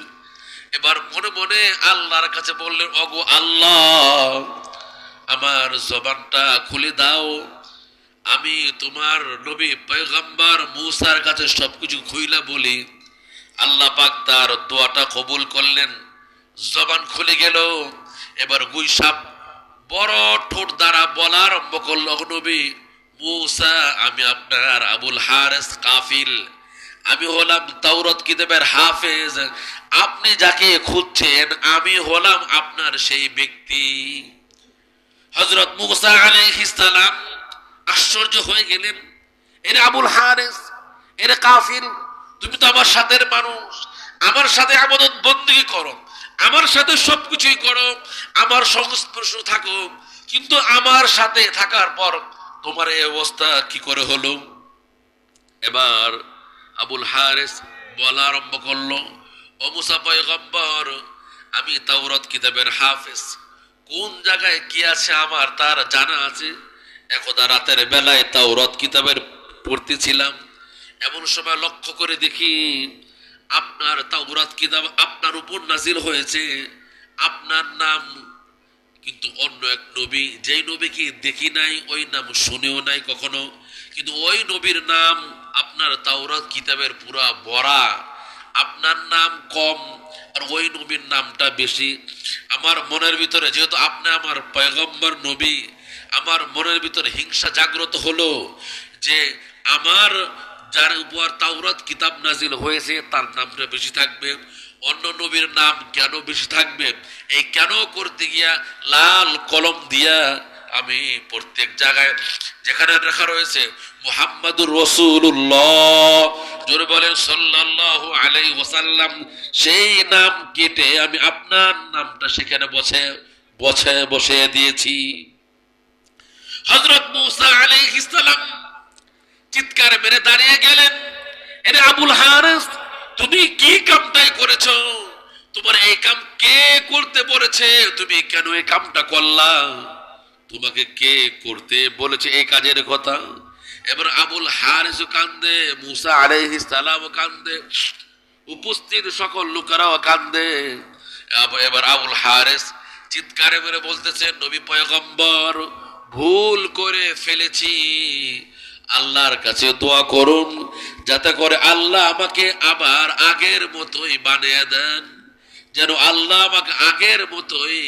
এবার মনে মনে আল্লাহর কাছে বললেন, ওগো আল্লাহ, আমার জবানটা খুলে দাও, আমি তোমার নবী পয়গম্বর মূসার কাছে সবকিছু খুইলা বলি। আল্লাহ পাক তার দোয়াটা কবুল করলেন, জবান খুলে গেল। এবার গুই সাপ বড় ঠোঁট দ্বারা বলা আরম্ভ করল, নবী মূসা, আমি আপনার আবুল হারিস কাফিল, আমি হলাম তাওরাত কিতাবের হাফেজ, আপনি যাকে খুঁজছেন আমি হলাম আপনার সেই ব্যক্তি। হযরত মূসা আলাইহিস সালাম আশ্চর্য হয়ে গেলেন, এর আবুল হারিস, এর কাফিল, তুমি তো আমার সাথের মানুষ, আমার সাথে ইবাদত বندگی করো, আমার সাথে সবকিছুই করো, আমার সংস্পর্শ থাকো, কিন্তু আমার সাথে থাকার পর তোমার এই অবস্থা কি করে হলো? এবার আবুল হারিস বলা আরম্ভ করলো, ও মূসা পয়গম্বর, আমি তাওরাত কিতাবের হাফেজ, কোন জায়গায় কি আছে আমার তার জানা আছে। একদা রাতের বেলায় তাওরাত কিতাবের পড়তেছিলাম, এমন সময় লক্ষ্য করে দেখি আপনার তাওরাত কিতাব আপনার উপর নাজিল হয়েছে, আপনার নাম কিন্তু অন্য এক নবী, যেই নবীকে দেখি নাই, ওই নাম শুনেও নাই কখনো, কিন্তু ওই নবীর নাম আপনার তাওরাত কিতাবের পুরা ভরা, আপনার নাম কম আর ওই নবীর নামটা বেশি। আমার মনের ভিতরে, যেহেতু আপনি আমার পয়গম্বর নবী, আমার মনের ভিতরে হিংসা জাগ্রত হলো যে আমার যার উপর তাওরাত কিতাব নাজিল হয়েছে তার নামটা বেশি থাকবে, অন্য নবীর নাম কেন বেশি থাকবে। এই কেন করতে গিয়া লাল কলম দিয়া আমি প্রত্যেক জায়গায় যেখানে লেখা রয়েছে মুহাম্মাদুর রাসূলুল্লাহ, জোরে বলেন সাল্লাল্লাহু আলাইহি ওয়াসাল্লাম, সেই নাম কেটে আমি আপনার নামটা সেখানে বসে দিয়েছি। হযরত মূসা আলাইহিস সালাম চিৎকার মেরে দাঁড়িয়ে গেলেন, এরে আবুল হারিস, তুমি কি কামটাই করেছো? তোমার এই কাম কে করতে বলেছে? তুমি কেন এই কামটা করলা? তোমাকে কে করতে বলেছে এই কাজের কথা? এবার আবুল হারিস কান্দে, মূসা আলাইহিস সালাম কান্দে, উপস্থিত সকল লোকেরাও কান্দে। এবার আবুল হারিস চিৎকারে মেরে বলতেছে, নবী পয়গম্বর, ভুল করে ফেলেছি, আল্লাহর কাছে দোয়া করুন যাতে করে আল্লাহ আমাকে আবার আগের মতোই বানিয়ে দেন, যেন আল্লাহ আমাকে আগের মতোই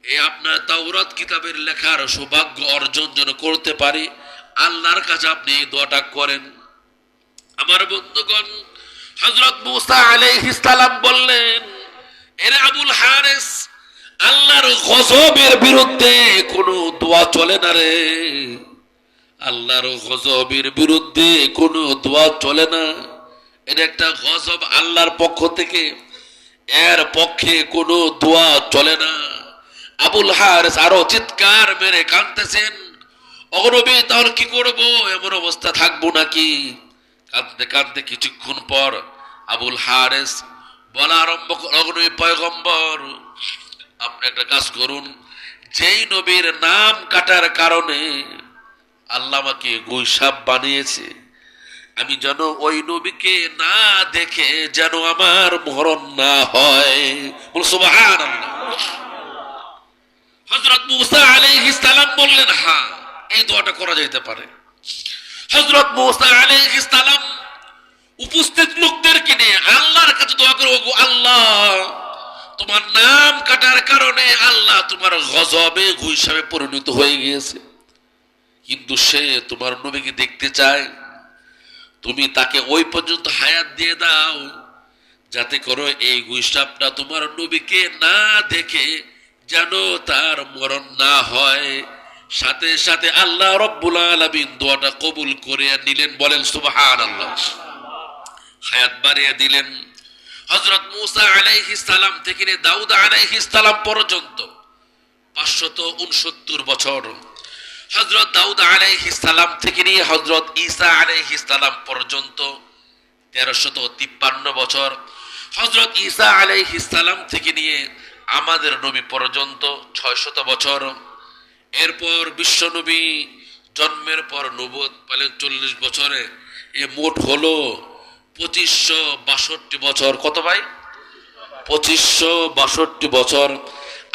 এই আপনার তাওরাত কিতাবের লেখার সৌভাগ্য অর্জন যেন করতে পারি। আল্লাহর কাছে আপনি এই দোয়াটা করেন। আমার বন্ধুগণ, হযরত মূসা আলাইহিস সালাম বললেন, এরে আবুল হারিস, আল্লাহর গজবের বিরুদ্ধে কোনো দোয়া চলে না রে, আল্লাহর গজবের বিরুদ্ধে কোনো দোয়া চলে না। এটা একটা গজব আল্লাহর পক্ষ থেকে, এর পক্ষে কোনো দোয়া চলে না। আবুল হারিস আরো চিৎকার মেরে কাঁদতেছেন, অগনবী তাহলে কি করব, এমন অবস্থা থাকবো নাকি? কাঁদতে কাঁদতে কিছুক্ষণ পর আবুল হারিস বলা আরম্ভ করল, অগনবী পয়গম্বর, আপনি একটা কাজ করুন, যেই নবীর নাম কাটার কারণে আল্লাহ আমাকে গুইসাপ বানিয়েছে, আমি যেন ওই নবীকে না দেখে যেন আমার মরণ না হয়। বল সুবহানাল্লাহ। হযরত মূসা আলাইহিস সালাম বললেন, হ্যাঁ, এই দোয়াটা করা যেতে পারে। হযরত মূসা আলাইহিস সালাম উপস্থিত লোকদেরকে নিয়ে আল্লাহর কাছে দোয়া করে, ওগো আল্লাহ, তোমার নাম কাটার কারণে আল্লাহ তোমার গজবে গুইসাপে পরিণত হয়ে গিয়েছে, কিন্তু সে তোমার নবীকে দেখতে চায়, তুমি তাকে ওই পর্যন্ত হায়াত দিয়ে দাও যাতে করো এই গুইসাপটা তোমার নবীকে না দেখে যেন তার মরণ না হয়। সাথে সাথে আল্লাহ রব্বুল আলামিন দোয়াটা কবুল করে নিলেন। বলেন সুবহানাল্লাহ। হায়াত বাড়িয়ে দিলেন। হযরত মূসা আলাইহিস সালাম থেকে দাউদ আলাইহিস সালাম পর্যন্ত 569 বছর, হযরত দাউদ আলাইহিস সালাম থেকে নিয়ে হযরত ঈসা আলাইহিস সালাম পর্যন্ত 1353 বছর, হযরত ঈসা আলাইহিস সালাম থেকে নিয়ে আমাদের নবী পর্যন্ত 600 বছর। এরপর বিশ্ব নবী জন্মের পর নবুয়ত পেলেন 40 বছরে, এ মোট হলো 2562 বছর। কত ভাই? 2562 বছর।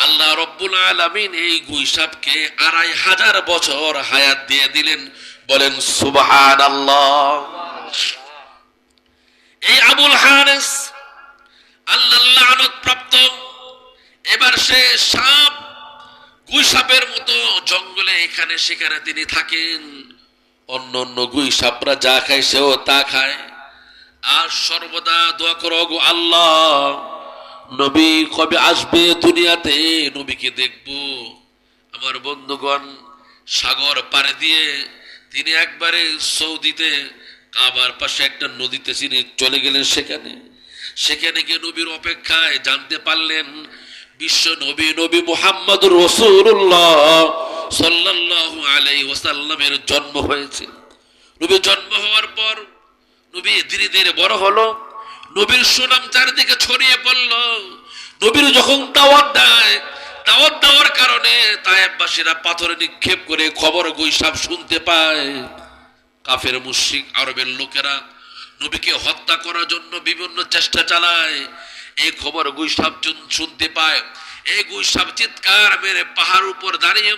আল্লাহ রব্বুল আলামিন এই গুইসাপকে 2500 বছর হায়াত দিয়ে দিলেন। বলেন সুবহানাল্লাহ। এই আবুল হারিস আল্লাহর লানত প্রাপ্ত, এবার সে সাপ গুইসাপের মতো জঙ্গলে এখানে সেখানে তিনি থাকেন, অন্য অন্য গুইসাপরা যা খায় সেও তা খায়, আর সর্বদা দোয়া করো, গো আল্লাহ, নবী কবে আসবে দুনিয়াতে, নবীকে দেখব। আমার বন্ধুগণ, সাগর পাড়ে দিয়ে তিনি একবারে সৌদিতে কাবার পাশে একটা নদীতে তিনি চলে গেলেন। সেখানে গিয়ে নবীর অপেক্ষায় জানতে পারলেন বিশ্ব নবী নবী মুহাম্মদুর রাসূলুল্লাহ সাল্লাল্লাহু আলাইহি ওয়াসাল্লামের জন্ম হয়েছে। নবী জন্ম হওয়ার পর নবী ধীরে ধীরে বড় হলো, নবীর সুনাম চারিদিকে ছড়িয়ে পড়ল। নবীর যখন দাওয়াত দেওয়ার কারণে তায়েফবাসীরা পাথরে নিক্ষেপ করে খবর গুইসাপ শুনতে পায়। কাফের মুশরিক আরবের লোকেরা নবীকে হত্যা করার জন্য বিভিন্ন চেষ্টা চালায়। এই খবর গুইসাপ শুনতে পায়, এই গুইসাপ চিৎকার মেরে পাহাড় উপর দাঁড়িয়ে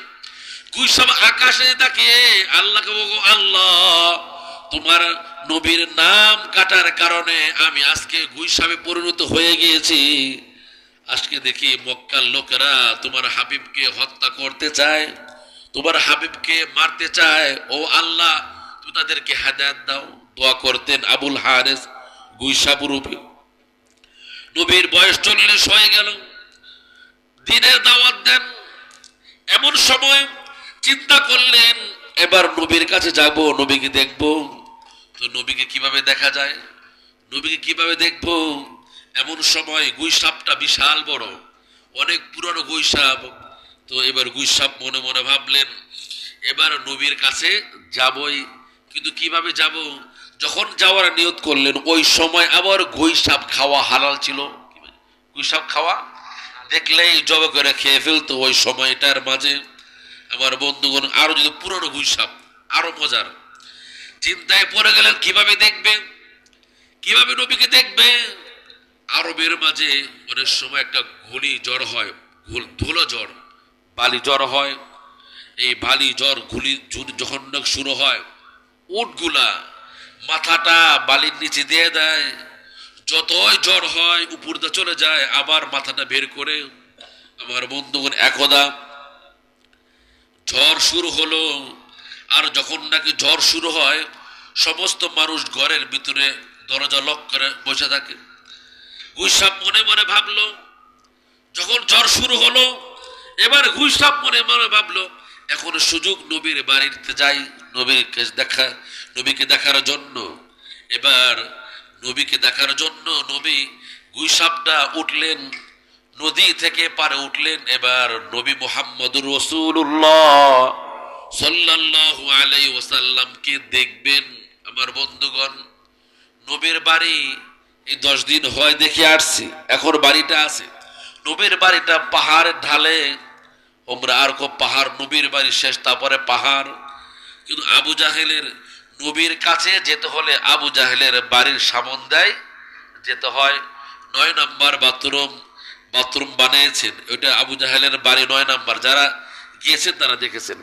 গুইসাপ আকাশে তাকিয়ে আল্লাহকে বলবো, আল্লাহ তোমার নবীর নাম কাটার কারণে আমি আজকে গুইসাপে পরিণত হয়ে গিয়েছি। আজকে দেখি মক্কার লোকেরা তোমার হাবিবকে হত্যা করতে চায়, তোমার হাবিবকে মারতে চায়। ও আল্লাহ তুমি তাদেরকে হেদায়েত দাও। দোয়া করতেন আবুল হারিস গুইসাপ রূপে। নবীর বয়স 40 হয়ে গেল, দিনের দাওয়াত দেন। এমন সময় চিন্তা করলেন এবার নবীর কাছে যাব, নবীকে দেখব। তো নবীকে কিভাবে দেখা যায়, নবীকে কিভাবে দেখব? এমন সময় গুইসাপটা বিশাল বড়, অনেক পুরনো গুইসাপ। তো এবার গুইসাপ মনে মনে ভাবলেন এবার নবীর কাছে যাবই, কিন্তু কিভাবে যাব? যখন যাওয়ার নিয়ত করলেন ওই সময় আবার গুইসাপ খাওয়া হালাল ছিল। গুইসাপ খাওয়া দেখলেই জবে করে খেয়ে ফেলতো ওই সময়টার মাঝে। আমার বন্ধুগণ, আরো যদি পুরনো গুইসাপ, আরো মজার। চিন্তায় পড়ে গেলেন কিভাবে দেখবে, কিভাবে নবীকে দেখবে। আরবের মাঝে অনেক সময় একটা ঘূর্ণি জ্বর হয়, ধুলো জ্বর, বালি জ্বর হয়। এই বালি জ্বর ঘুলি যখন শুরু হয়, উটগুলা মাথাটা বালির নিচে দিয়ে দেয়, যতই জ্বর হয় উপর দিয়ে চলে যায়, আবার মাথাটা বের করে। আমার বন্ধুগণ, একদা ঝড় শুরু হলো, আর যখন নাকি ঝড় শুরু হয় সমস্ত মানুষ ঘরের ভিতরে দরজা লক করে বসে থাকে। গুইসাপ মনে মনে ভাবলো, যখন ঝড় শুরু হলো এবার গুইসাপ মনে মনে ভাবলো এখন সুযোগ নবীর বাড়িতে যাই, নবীকে দেখার জন্য। এবার নবীকে দেখার জন্য নবী গুইসাপটা উঠলেন, নদী থেকে পারে উঠলেন। এবার নবী মুহাম্মদুর রাসূলুল্লাহ সাল্লাল্লাহু আলাইহি ওয়াসাল্লামকে দেখবেন। আমার বন্ধুগণ, নবীর বাড়ি এই 10 দিন হয় দেখে আসছি, এখন বাড়িটা আছে। নবীর বাড়িটা পাহাড়ের ঢালে, ওমরা আর কো পাহাড়, নবীর বাড়ি শেষ, তারপরে পাহাড়। কিন্তু আবু জাহেলের নবীর কাছে যেতে হলে আবু জাহেলের বাড়ির সামন্দায় যেতে হয়। 9 নম্বর বাথরুম বানিয়েছেন, ওইটা আবু জাহেলের বাড়ি 9 নম্বর। যারা গিয়েছেন তারা দেখেছেন।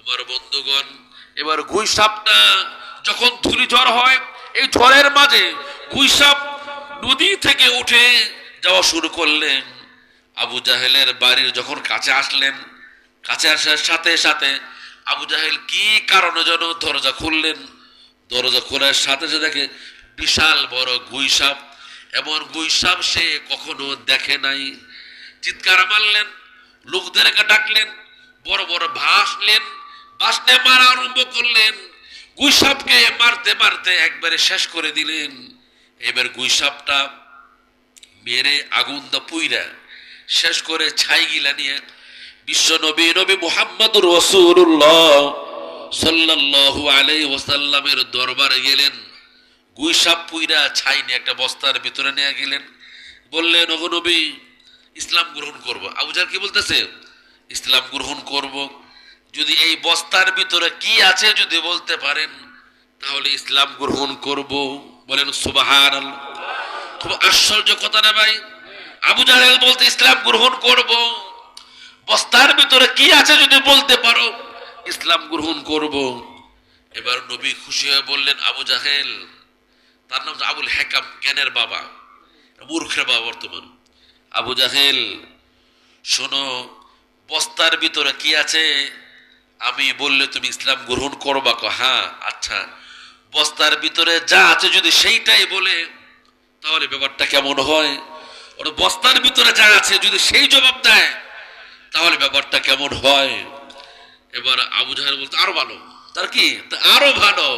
আমার বন্ধুগণ, এবার গুইসাপটা যখন ধূলি ঝড় হয়, এই ঝড়ের মাঝে গুইসাপ নদী থেকে উঠে যাওয়া শুরু করলেন। আবু জাহেলের বাড়ির যখন কাছে আসলেন, কাছে আসার সাথে সাথে আবু জাহেল কি কারণে যেন দরজা খুললেন। দরজা খোলার সাথে সাথে দেখে বিশাল বড় গুইসাপ। এমন গুইসাপ সে কখনো দেখে নাই। চিৎকার মারলেন, লোকদেরকে ডাকলেন, বড় বড় বাঁশ নিয়ে মারা আরম্ভ করলেন। গুইসাপকে মারতে মারতে একবারে শেষ করে দিলেন। এবার গুইসাপটা মেরে আগুন দা পুইরা শেষ করে ছাই গিলা নিয়ে বিশ্ব নবী মুহাম্মদুর রাসূলুল্লাহ সাল্লাল্লাহু আলাইহি ওয়াসাল্লামের দরবারে গেলেন। গুইসাপ পুইরা ছাই নিয়ে একটা বস্তার ভিতরে নিয়ে গেলেন। বললেন, ওগো নবী, ইসলাম গ্রহণ করব। আবু জাহেল কি বলতেছে? ইসলাম গ্রহণ করব। যদি এই বস্তার ভিতরে কি আছে যদি বলতে পারেন তাহলে ইসলাম গ্রহণ করব। বলেন সুবহানাল্লাহ। খুব আশ্চর্য কথা না ভাই? আবু জাহেল বলতে ইসলাম গ্রহণ করব, বস্তার ভিতরে কি আছে যদি বলতে পারো ইসলাম গ্রহণ করব। এবার নবী খুশি হয়ে বললেন, আবু জাহেল, তার নাম আবুল হেকাম, জ্ঞানের বাবা, মূর্খের বাবা বর্তমান। আবু জাহেল, শোনো, বস্তার ভিতরে কি আছে আমি বললে তুমি ইসলাম গ্রহণ করবা? হ্যাঁ, আচ্ছা, বস্তার ভিতরে যা আছে যদি সেইটাই বলে তাহলে ব্যাপারটা কেমন হয়? ওর বস্তার ভিতরে যা আছে যদি সেই জবাব দেয় তাহলে ব্যাপারটা কেমন হয়? এবার আবু জাহেল বলতে আরো ভালো, তার কি আরো ভালো।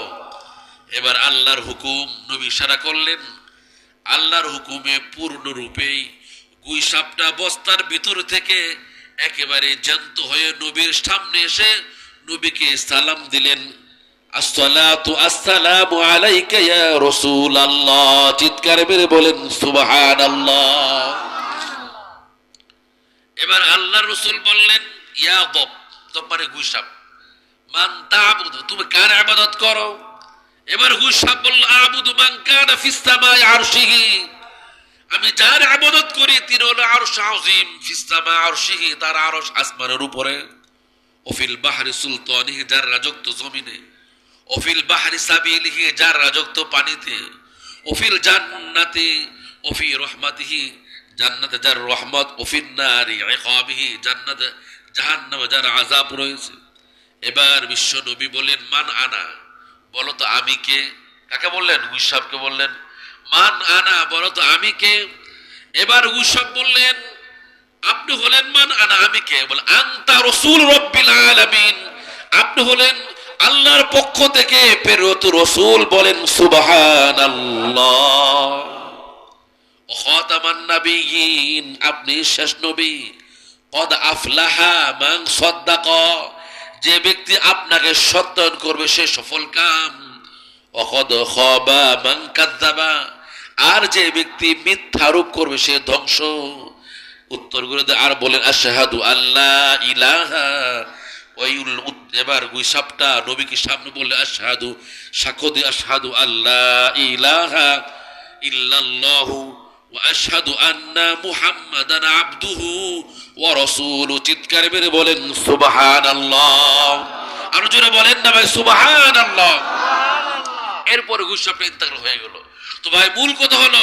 এবার আল্লাহর হুকুম, নবী ইশারা করলেন। আল্লাহর হুকুমে পূর্ণরূপেই গুইসাপটা বস্তার ভিতর থেকে একেবারে জ্যান্ত হয়ে নবীর সামনে এসে নবীকে সালাম দিলেন। আসসালাতু আসসালামু আলাইকা ইয়া রাসূলুল্লাহ। চিৎকার মেরে বলেন সুবহানাল্লাহ। এবার আল্লাহর রাসূল বললেন, ইয়া দব, দব মানে গুইসাপ, মান তা'বুদু, তুমি কার ইবাদত করো? এবার গুইসাপ বলল, আবুদু মান কানা ফিস সামাই আরশিহি, আমি যার ইবাদত করি তিনি হলো আরশ আযীম ফিস সামা আরশিহি, তার আরশ আসমানের উপরে, ওফিল বাহরি সুলতানিহি, যার রাজত্ব জমিনে, ওফিল বাহরি সাবিলিহি, যার রাজত্ব পানিতে, ওফিল জান্নাতি ওফি রহমাতিহি, জান্নাতে যার রহমত, ওফিন নারি ইকাবিহি, জান্নাতে জাহান্নামে যার আযাব রয়েছে। এবার বিশ্ব নবী বলেন মান আনা, বলো তো আমি কে? কাকে বললেন? হুইস সাহেবকে বললেন মান আনা, বলো তো আমি কে? এবার হুইস সাহেব বললেন আপনি হলেন মান আনা, আমি কে? বলে আনতা রাসূল রাব্বিল আলামিন, আপনি হলেন আল্লাহর পক্ষ থেকে প্রেরিত রাসূল। বলেন সুবহানাল্লাহ। খাতামান নাবিয়িন, আপনি শেষ নবী। কদ আফলাহা মান সাদ্দাকা, যে ব্যক্তি আপনাকে সত্যায়ন করবে সে সফল কাম। ওয়াকাদ খাবা মান কাযাবা, আর যে ব্যক্তি মিথ্যারোপ করবে সে ধ্বংস। উত্তর করে আর বলেন আশহাদু আল্লা ইলাহা, ওই এবার গুইসাবটা নবীকে সামনে বললে আশহাদু, সাক্ষ্য দিয়ে আশহাদু আল্লা ইলাহা ইল্লাল্লাহু ওয়া আশহাদু আন্না মুহাম্মাদান আবদুহু ওয়া রাসূলুহু। চিৎকার মেরে বলেন সুবহানাল্লাহ। আর জোরে বলেন না ভাই সুবহানাল্লাহ। এরপরে গুইসাবটা ইন্তেকাল হয়ে গেল। তো ভাই মূল কথা হলো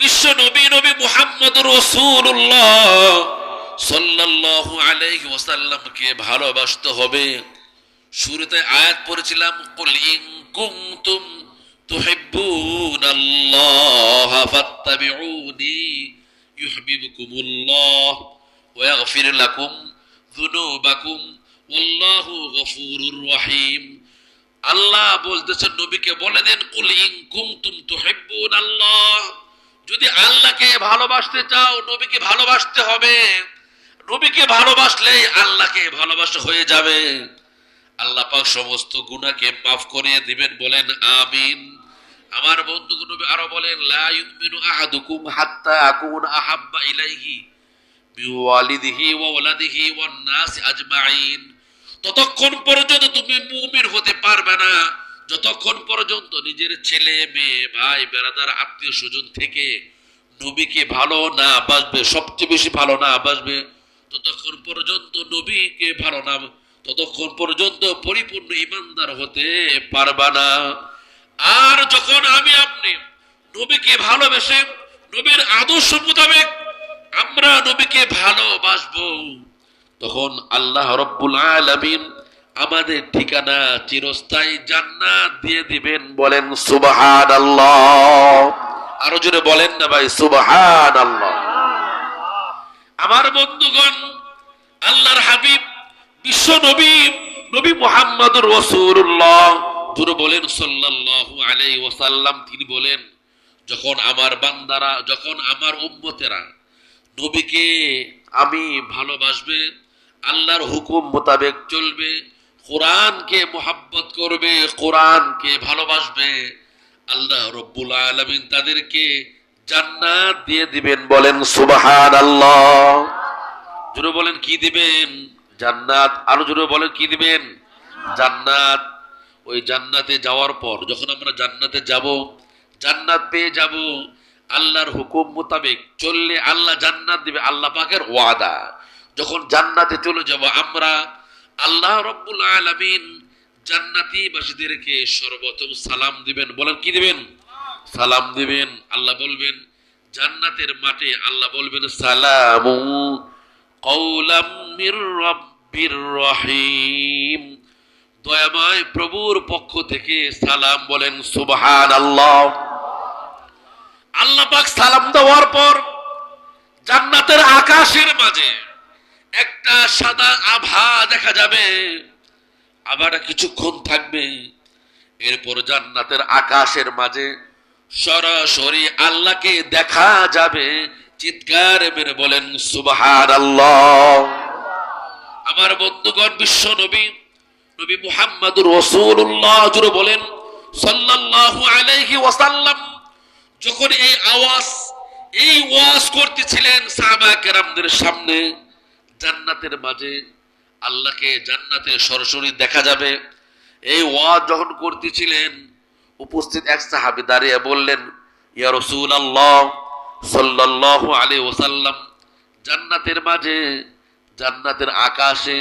বিশ্ব নবী নবী মুহাম্মদুর রাসূলুল্লাহ সাল্লাল্লাহু আলাইহি ওয়াসাল্লামকে ভালোবাসতে হবে। শুরুতে আয়াত পড়েছিলাম কুল ইন কুনতুম তুহিব্বুনাল্লাহ ফাত্তাবিউনি ইউহিব্বুকুমুল্লাহ ওয়া ইয়াগফির লাকুম যুনুবাকুম ওয়াল্লাহু গফুরুর রহিম। আল্লাহ বলতেছেন নবীকে বলে দেন কুল ইন কুনতুম তুহিব্বুনাল্লাহ, যদি আল্লাহকে ভালোবাসতে চাও নবীকে ভালোবাসতে হবে। নবীকে ভালোবাসলেই আল্লাহকে ভালোবাসা হয়ে যাবে। আল্লাহ পাক সমস্ত গুনাহকে মাফ করে দিবেন। বলেন আমিন। আমার বন্ধু নবী আরো বলেন লা ইউমিনু আহাদুকুম হাত্তা আকুনা আহাব্বা ইলাইহি বিওয়ালিদিহি ওয়া ওয়ালাদিহি ওয়ান নাস আজমাইন, ততক্ষণ পর্যন্ত তুমি মুমিন হতে পারবে না যতক্ষণ পর্যন্ত নিজের ছেলে মেয়ে ভাই বেরাদার আত্মীয় স্বজন থেকে নবীকে ভালো না বাসবে, সবচেয়ে বেশি ভালো না বাসবে, ততক্ষণ পর্যন্ত নবীকে ভালো না, ততক্ষণ পর্যন্ত পরিপূর্ণ ইমানদার হতে পারবা না। আর যখন আমি আপনি নবীকে ভালোবেসে নবীর আদর্শ মোতাবেক আমরা নবীকে ভালোবাসবো, তখন আল্লাহ রাব্বুল আলামিন আমাদের ঠিকানা চিরস্থায়ী জান্নাত দিয়ে দিবেন। বলেন সুবহানাল্লাহ। আরো জোরে বলেন না ভাই সুবহানাল্লাহ। আমার বন্ধুগণ, আল্লাহর হাবিব বিশ্ব নবী নবী মুহাম্মদুর রাসূলুল্লাহ জোরে বলেন সাল্লাল্লাহু আলাইহি ওয়াসাল্লাম, তিনি বলেন যখন আমার বান্দারা, যখন আমার উম্মতেরা নবীকে আমি ভালোবাসবে, আল্লাহর হুকুম মোতাবেক চলবে, কোরআনকে মুহাব্বত করবে, কোরআনকে ভালোবাসবে, আল্লাহ রাব্বুল আলামিন তাদেরকে জান্নাত দিয়ে দিবেন। বলেন সুবহানাল্লাহ। জোরে বলেন কি দিবেন? জান্নাত। আরো জোরে বলেন কি দিবেন? জান্নাত। ওই জান্নাতে যাওয়ার পর যখন আমরা জান্নাতে যাব, জান্নাত পেয়ে যাব, আল্লাহর হুকুম মোতাবেক চললে আল্লাহ জান্নাত দিবে, আল্লাহ পাকের ওয়াদা। যখন জান্নাতে চলে যাব আমরা, আল্লাহ রাব্বুল আলামিন জান্নাতি বাসীদেরকে সর্বপ্রথম সালাম দিবেন। বলেন কি দিবেন? সালাম দিবেন। আল্লাহ বলবেন জান্নাতের মাঠে, আল্লাহ বলবেন সালামু কওলাম মির রাব্বির রহিম, দয়াময় প্রভুর পক্ষ থেকে সালাম। বলেন সুবহানাল্লাহ। আল্লাহ পাক সালাম দেওয়ার পর জান্নাতের আকাশের মাঝে একটা সাদা আভা দেখা যাবে। আভাটা কিছুক্ষণ থাকবে, এরপর জান্নাতের আকাশের মাঝে সরাসরি আল্লাহকে দেখা যাবে। চিৎকার মেরে বলেন সুবহানাল্লাহ। আমার বন্ধুগণ, বিশ্ব নবী নবী মুহাম্মদুর রাসূলুল্লাহ জুড়ে বলেন সাল্লাল্লাহু আলাইহি ওয়াসাল্লাম যখন এই ওয়াজ করতেছিলেন সাহাবায়ে কেরামদের সামনে, জান্নাতের মাঝে আল্লাহকে জান্নাতে সরাসরি দেখা যাবে, এই ওয়াজ যখন করতেছিলেন উপস্থিত এক সাহাবী দাঁড়িয়ে বললেন ইয়া রাসূলুল্লাহ সাল্লাল্লাহু আলাইহি ওয়াসাল্লাম জান্নাতের মাঝে, জান্নাতের আকাশে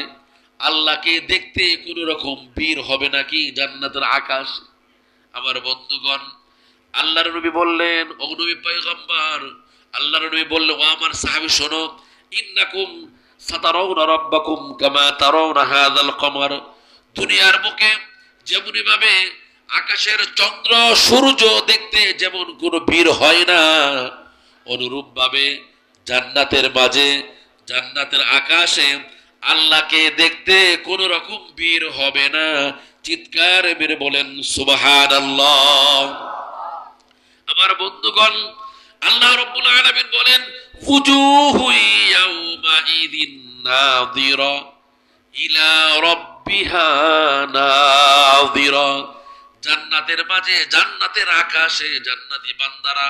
আল্লাহকে দেখতে কোন রকম ভিড় হবে নাকি জান্নাতের আকাশ? আমার বন্ধুগণ, আল্লাহর নবী বললেন, ও নবী পয়গম্বর, আল্লাহর নবী বললেন, ও আমার সাহাবী শোনো, ইন্নাকুম সাতারাউনা রাব্বাকুম কামা তারাউনা হাযাল কমর। দুনিয়ার বুকে যেমনি ভাবে আকাশের চন্দ্র সূর্য দেখতে যেমন কোনো ভিড় হয় না, অনুরূপ ভাবে জান্নাতের মাঝে, জান্নাতের আকাশে আল্লাহকে দেখতে কোন রকম ভিড় হবে না। চিৎকার মেরে বলেন সুবহানাল্লাহ। আমার বন্ধুগণ, আল্লাহ রাব্বুল আলামিন বলেন, ফুজুহু ইয়াউমাইযিন নাযিরা ইলা রাব্বিহা নাযিরা। জান্নাতের মাঝে, জান্নাতের আকাশে জান্নাতি বান্দারা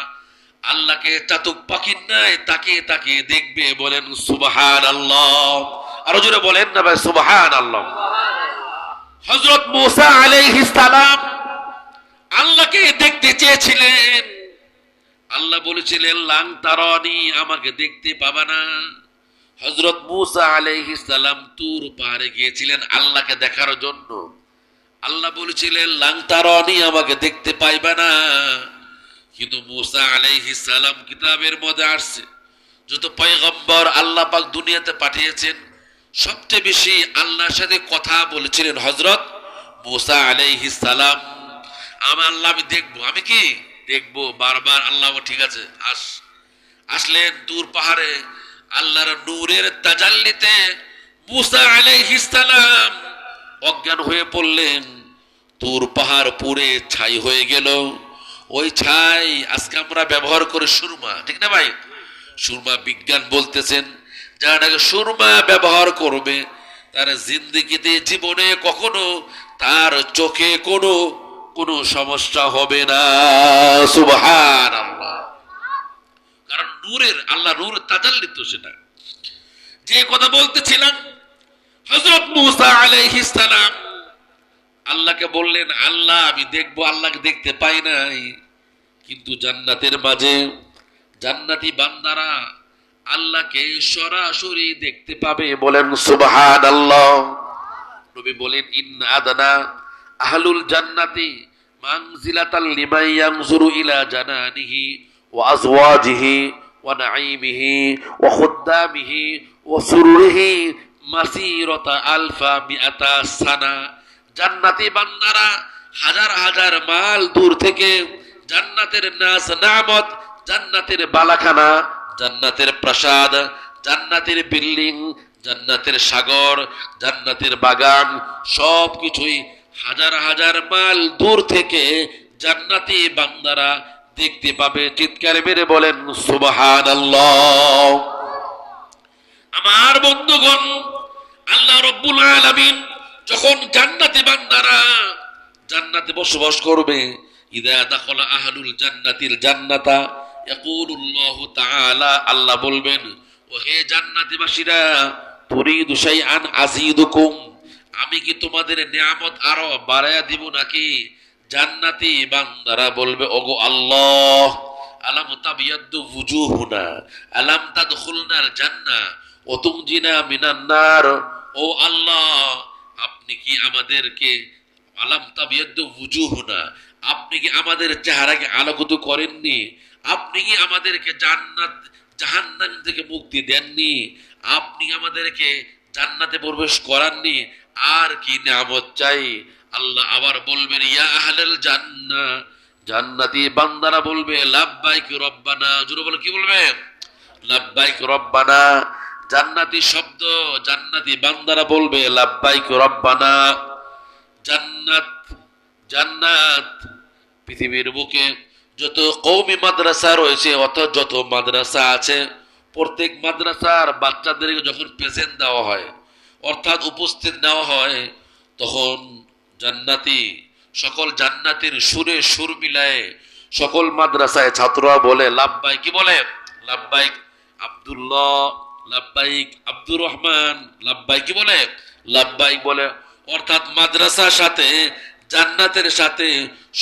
আল্লাহকে চাতক পাখির ন্যায় তাকিয়ে তাকিয়ে দেখবে। বলেন সুবহানাল্লাহ। আরো জোরে বলেন না ভাই, সুবহানাল্লাহ। হযরত মূসা আলাইহিস সালাম আল্লাহকে দেখতে চেয়েছিলেন। আল্লাহ বলেছিলেন, লাং তারানি, আমাকে দেখতে পাবা না। হযরত মূসা আলাইহিস সালাম তুর পাহাড়ে গিয়েছিলেন আল্লাহকে দেখার জন্য। আল্লাহ বলেছিলেন, লাং তারানি, আমাকে দেখতে পাইবা না। কিন্তু মূসা আলাইহিস সালাম, কিতাবের মধ্যে আসছে, যত পয়গম্বর আল্লাহ পাক দুনিয়াতে পাঠিয়েছেন সবচেয়ে বেশি আল্লাহর সাথে কথা বলেছিলেন হযরত মূসা আলাইহিস সালাম। আমার আল্লাহ, আমি দেখবো, আমি কি দেখবো, বারবার আল্লাহ ঠিক আছে আসলেন তুর পাহাড়ে। আল্লাহর নূরের তাজাল্লিতে মূসা আলাইহিস সালাম অজ্ঞান হয়ে পড়লেন। তুর পাহাড় পুড়ে ছাই হয়ে গেল। ওই ছাই আজকে আমরা ব্যবহার করে সুরমা, ঠিক না ভাই? সুরমা বিজ্ঞান বলতেছেন, যারা নাকি সুরমা ব্যবহার করবে তার জিন্দেগিতে, জীবনে কখনো তার চোখে কোনো সমস্যা হবে না। সুবহানাল্লাহ। কারণ নূরের, আল্লাহ নূর তাজাল্লিত সেটা। যে কথা বলতেছিলাম, হযরত মূসা আলাইহিস সালাম আল্লাহকে বললেন, আল্লাহ আমি দেখবো, আল্লাহকে দেখতে পাই নাই। কিন্তু জান্নাতের মাঝে জান্নাতি বান্দারা আল্লাহকে সরাসরি দেখতে পাবে। বলেন সুবহানাল্লাহ। নবী বলেন, ইন্না আদনা আহলুল জান্নাতি মানজিলাতাল লিমান ইয়ানজুরু ইলা জানানিহি ওয়া আজওয়াজিহি ওয়া নাঈমিহি ওয়া খুদ্দামিহি ওয়া সুরুরিহি মাসিরাতা আলফা মিআতা সানা। জান্নাতি বান্দারা হাজার হাজার মাইল দূর থেকে জান্নাতের নাজ নিয়ামত, জান্নাতের বালাখানা, জান্নাতের প্রাসাদ, জান্নাতের বিল্ডিং, জান্নাতের সাগর, জান্নাতের বাগান, সবকিছুই হাজার হাজার মাইল দূর থেকে জান্নাতি বান্দারা দেখতে পাবে। চিৎকার মেরে বলেন সুবহানাল্লাহ। আমার বন্ধুগণ, আল্লাহ রাব্বুল আলামিন যখন জান্নাতি বান্দারা জান্নাতে বসবাস করবে, ইযা দাখালা আহলুল জান্নাতিল জান্নাতা ইয়াকুলুল্লাহু তাআলা, আল্লাহ বলবেন, ও হে জান্নাতীবাসীরা, তুরিদু শাইআন আযীদুকুম, আমি কি তোমাদের নিয়ামত আরো বাড়ায়া দিব নাকি? জান্নাতি বান্দারা বলবে, ওগো আল্লাহ, আলাম তাবিয়াদ্দু ওয়ুজুহুনা আলাম তাদখুলনাল জান্নাহ ওয়া তুনজিনা মিনান নার। ও আল্লাহ, আপনি কি আমাদেরকে, আলাম তাবিয়াদ্দু ওয়ুজুহুনা, আপনি কি আমাদের চেহারাকে আলোকিত করেননি? আপনি কি আমাদেরকে জাহান্নাম থেকে মুক্তি দেননি? আপনি আমাদেরকে জান্নাতে প্রবেশ করাননি? আর কি নিয়ামত চাই? আল্লাহ আবার বলবেন, ইয়া আহলাল জান্নাহ, জান্নাতি বান্দারা বলবে, লাব্বাইক রব্বানা। জোরে বলো, কি বলবে? লাব্বাইক রব্বানা। জান্নাতি শব্দ, জান্নাতি বান্দারা বলবে, লাব্বাইক রব্বানা। জান্নাত, জান্নাত পৃথিবীর বুকে যত কওমি মাদ্রাসা রয়েছে, অর্থাৎ যত মাদ্রাসা আছে, প্রত্যেক মাদ্রাসার বাচ্চাদেরকে যখন প্রেজেন্ট দেওয়া হয়, অর্থাৎ উপস্থিত নেওয়া হয়, তখন জান্নাতি, সকল জান্নাতের সুরে সুর মিলায় সকল মাদ্রাসায় ছাত্ররা বলে লাব্বাইক। কি বলে? লাব্বাইক আব্দুল্লাহ, লাব্বাইক আব্দুর রহমান, লাব্বাইক। কি বলে? লাব্বাইক বলে। অর্থাৎ মাদ্রাসার সাথে জান্নাতের সাথে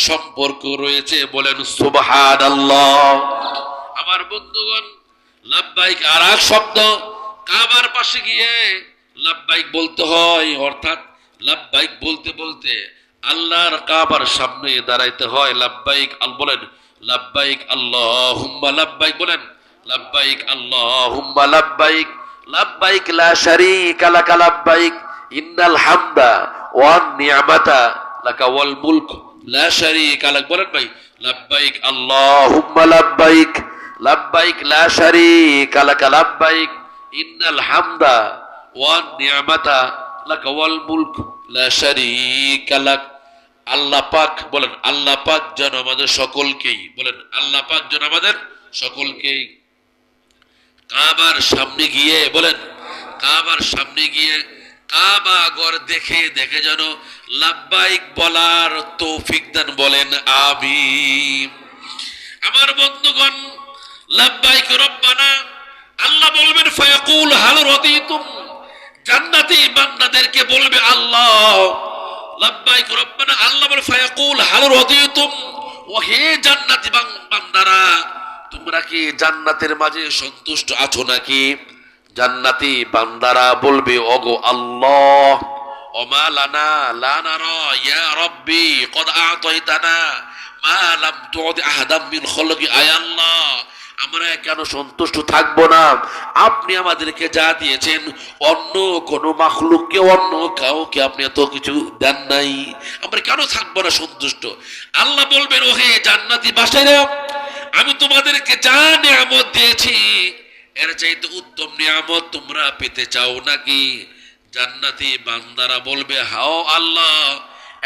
সম্পর্ক রয়েছে। বলেন সুবহানাল্লাহ। আমার বন্ধুগণ, লাব্বাইক আর এক শব্দ। কাবার পাশে গিয়ে লাব্বাইক বলতে হয়, অর্থাৎ লাব্বাইক বলতে বলতে আল্লাহর কাবার সামনে দাঁড়াইতে হয়। লাব্বাইক বলেন, লাব্বাইক আল্লাহুম্মা লাব্বাইক বলেন, লাব্বাইক আল্লাহুম্মা লাব্বাইক, লাব্বাইক লা শারীকা লাকা লাব্বাইক, ইন্নাল হামদা ওয়ান নি'মাতা লাকা ওয়াল মুলক লা শারীকা লাক। বলেন ভাই, লাব্বাইক আল্লাহুম্মা লাব্বাইক, লাব্বাইক লা শারীকা লাকা লাব্বাইক, ইন্নাল হামদা ওয়ান নি'মাতা লাকা ওয়াল মুলক লা শারীকা লাক। আল্লাহ পাক বলেন, আল্লাহ পাক যেন আমাদের সকলকেই, বলেন আল্লাহ পাক যেন আমাদের সকলকেই কাবার সামনে গিয়ে, বলেন কাবার সামনে গিয়ে কাবা ঘর দেখে দেখে যেন লাব্বাইক বলার তৌফিক দান, বলেন আমিন। আমার বন্ধুগণ, লাব্বাইক রব্বানা, আল্লাহ বলবেন ফায়াকুল হাল রাদিতুম, জান্নাতি বান্দাদেরকে বলবে আল্লাহ, লাব্বাইক রব্বানা, আল্লাহ বলে ফায়াকুল হাল রাদিতুম, ও হে জান্নাতি বান্দারা, তোমরা কি জান্নাতের মাঝে সন্তুষ্ট আছো নাকি? জান্নাতি বান্দারা বলবে ওগো আল্লাহ, ওমা লানা লা নারা ইয়া রাব্বি কদ আতাইতানা মা লাম তু'তি আহাদাম মিন খালকি, আয় আল্লাহ, আমরা কেন সন্তুষ্ট থাকবো না? আপনি আমাদেরকে যা দিয়েছেন অন্য কোন মাখলুককে, অন্য কাউকে আপনি এত কিছু দেন নাই, আমরা কেন থাকবো না সন্তুষ্ট? আল্লাহ বলবেন, ওহে জান্নাতি বাসাইরা, আমি তোমাদেরকে যা নিয়ামত দিয়েছি এর চাইতে উত্তম নিয়ামত তোমরা পেতে চাও নাকি? জান্নাতি বান্দারা বলবে, হাও আল্লাহ,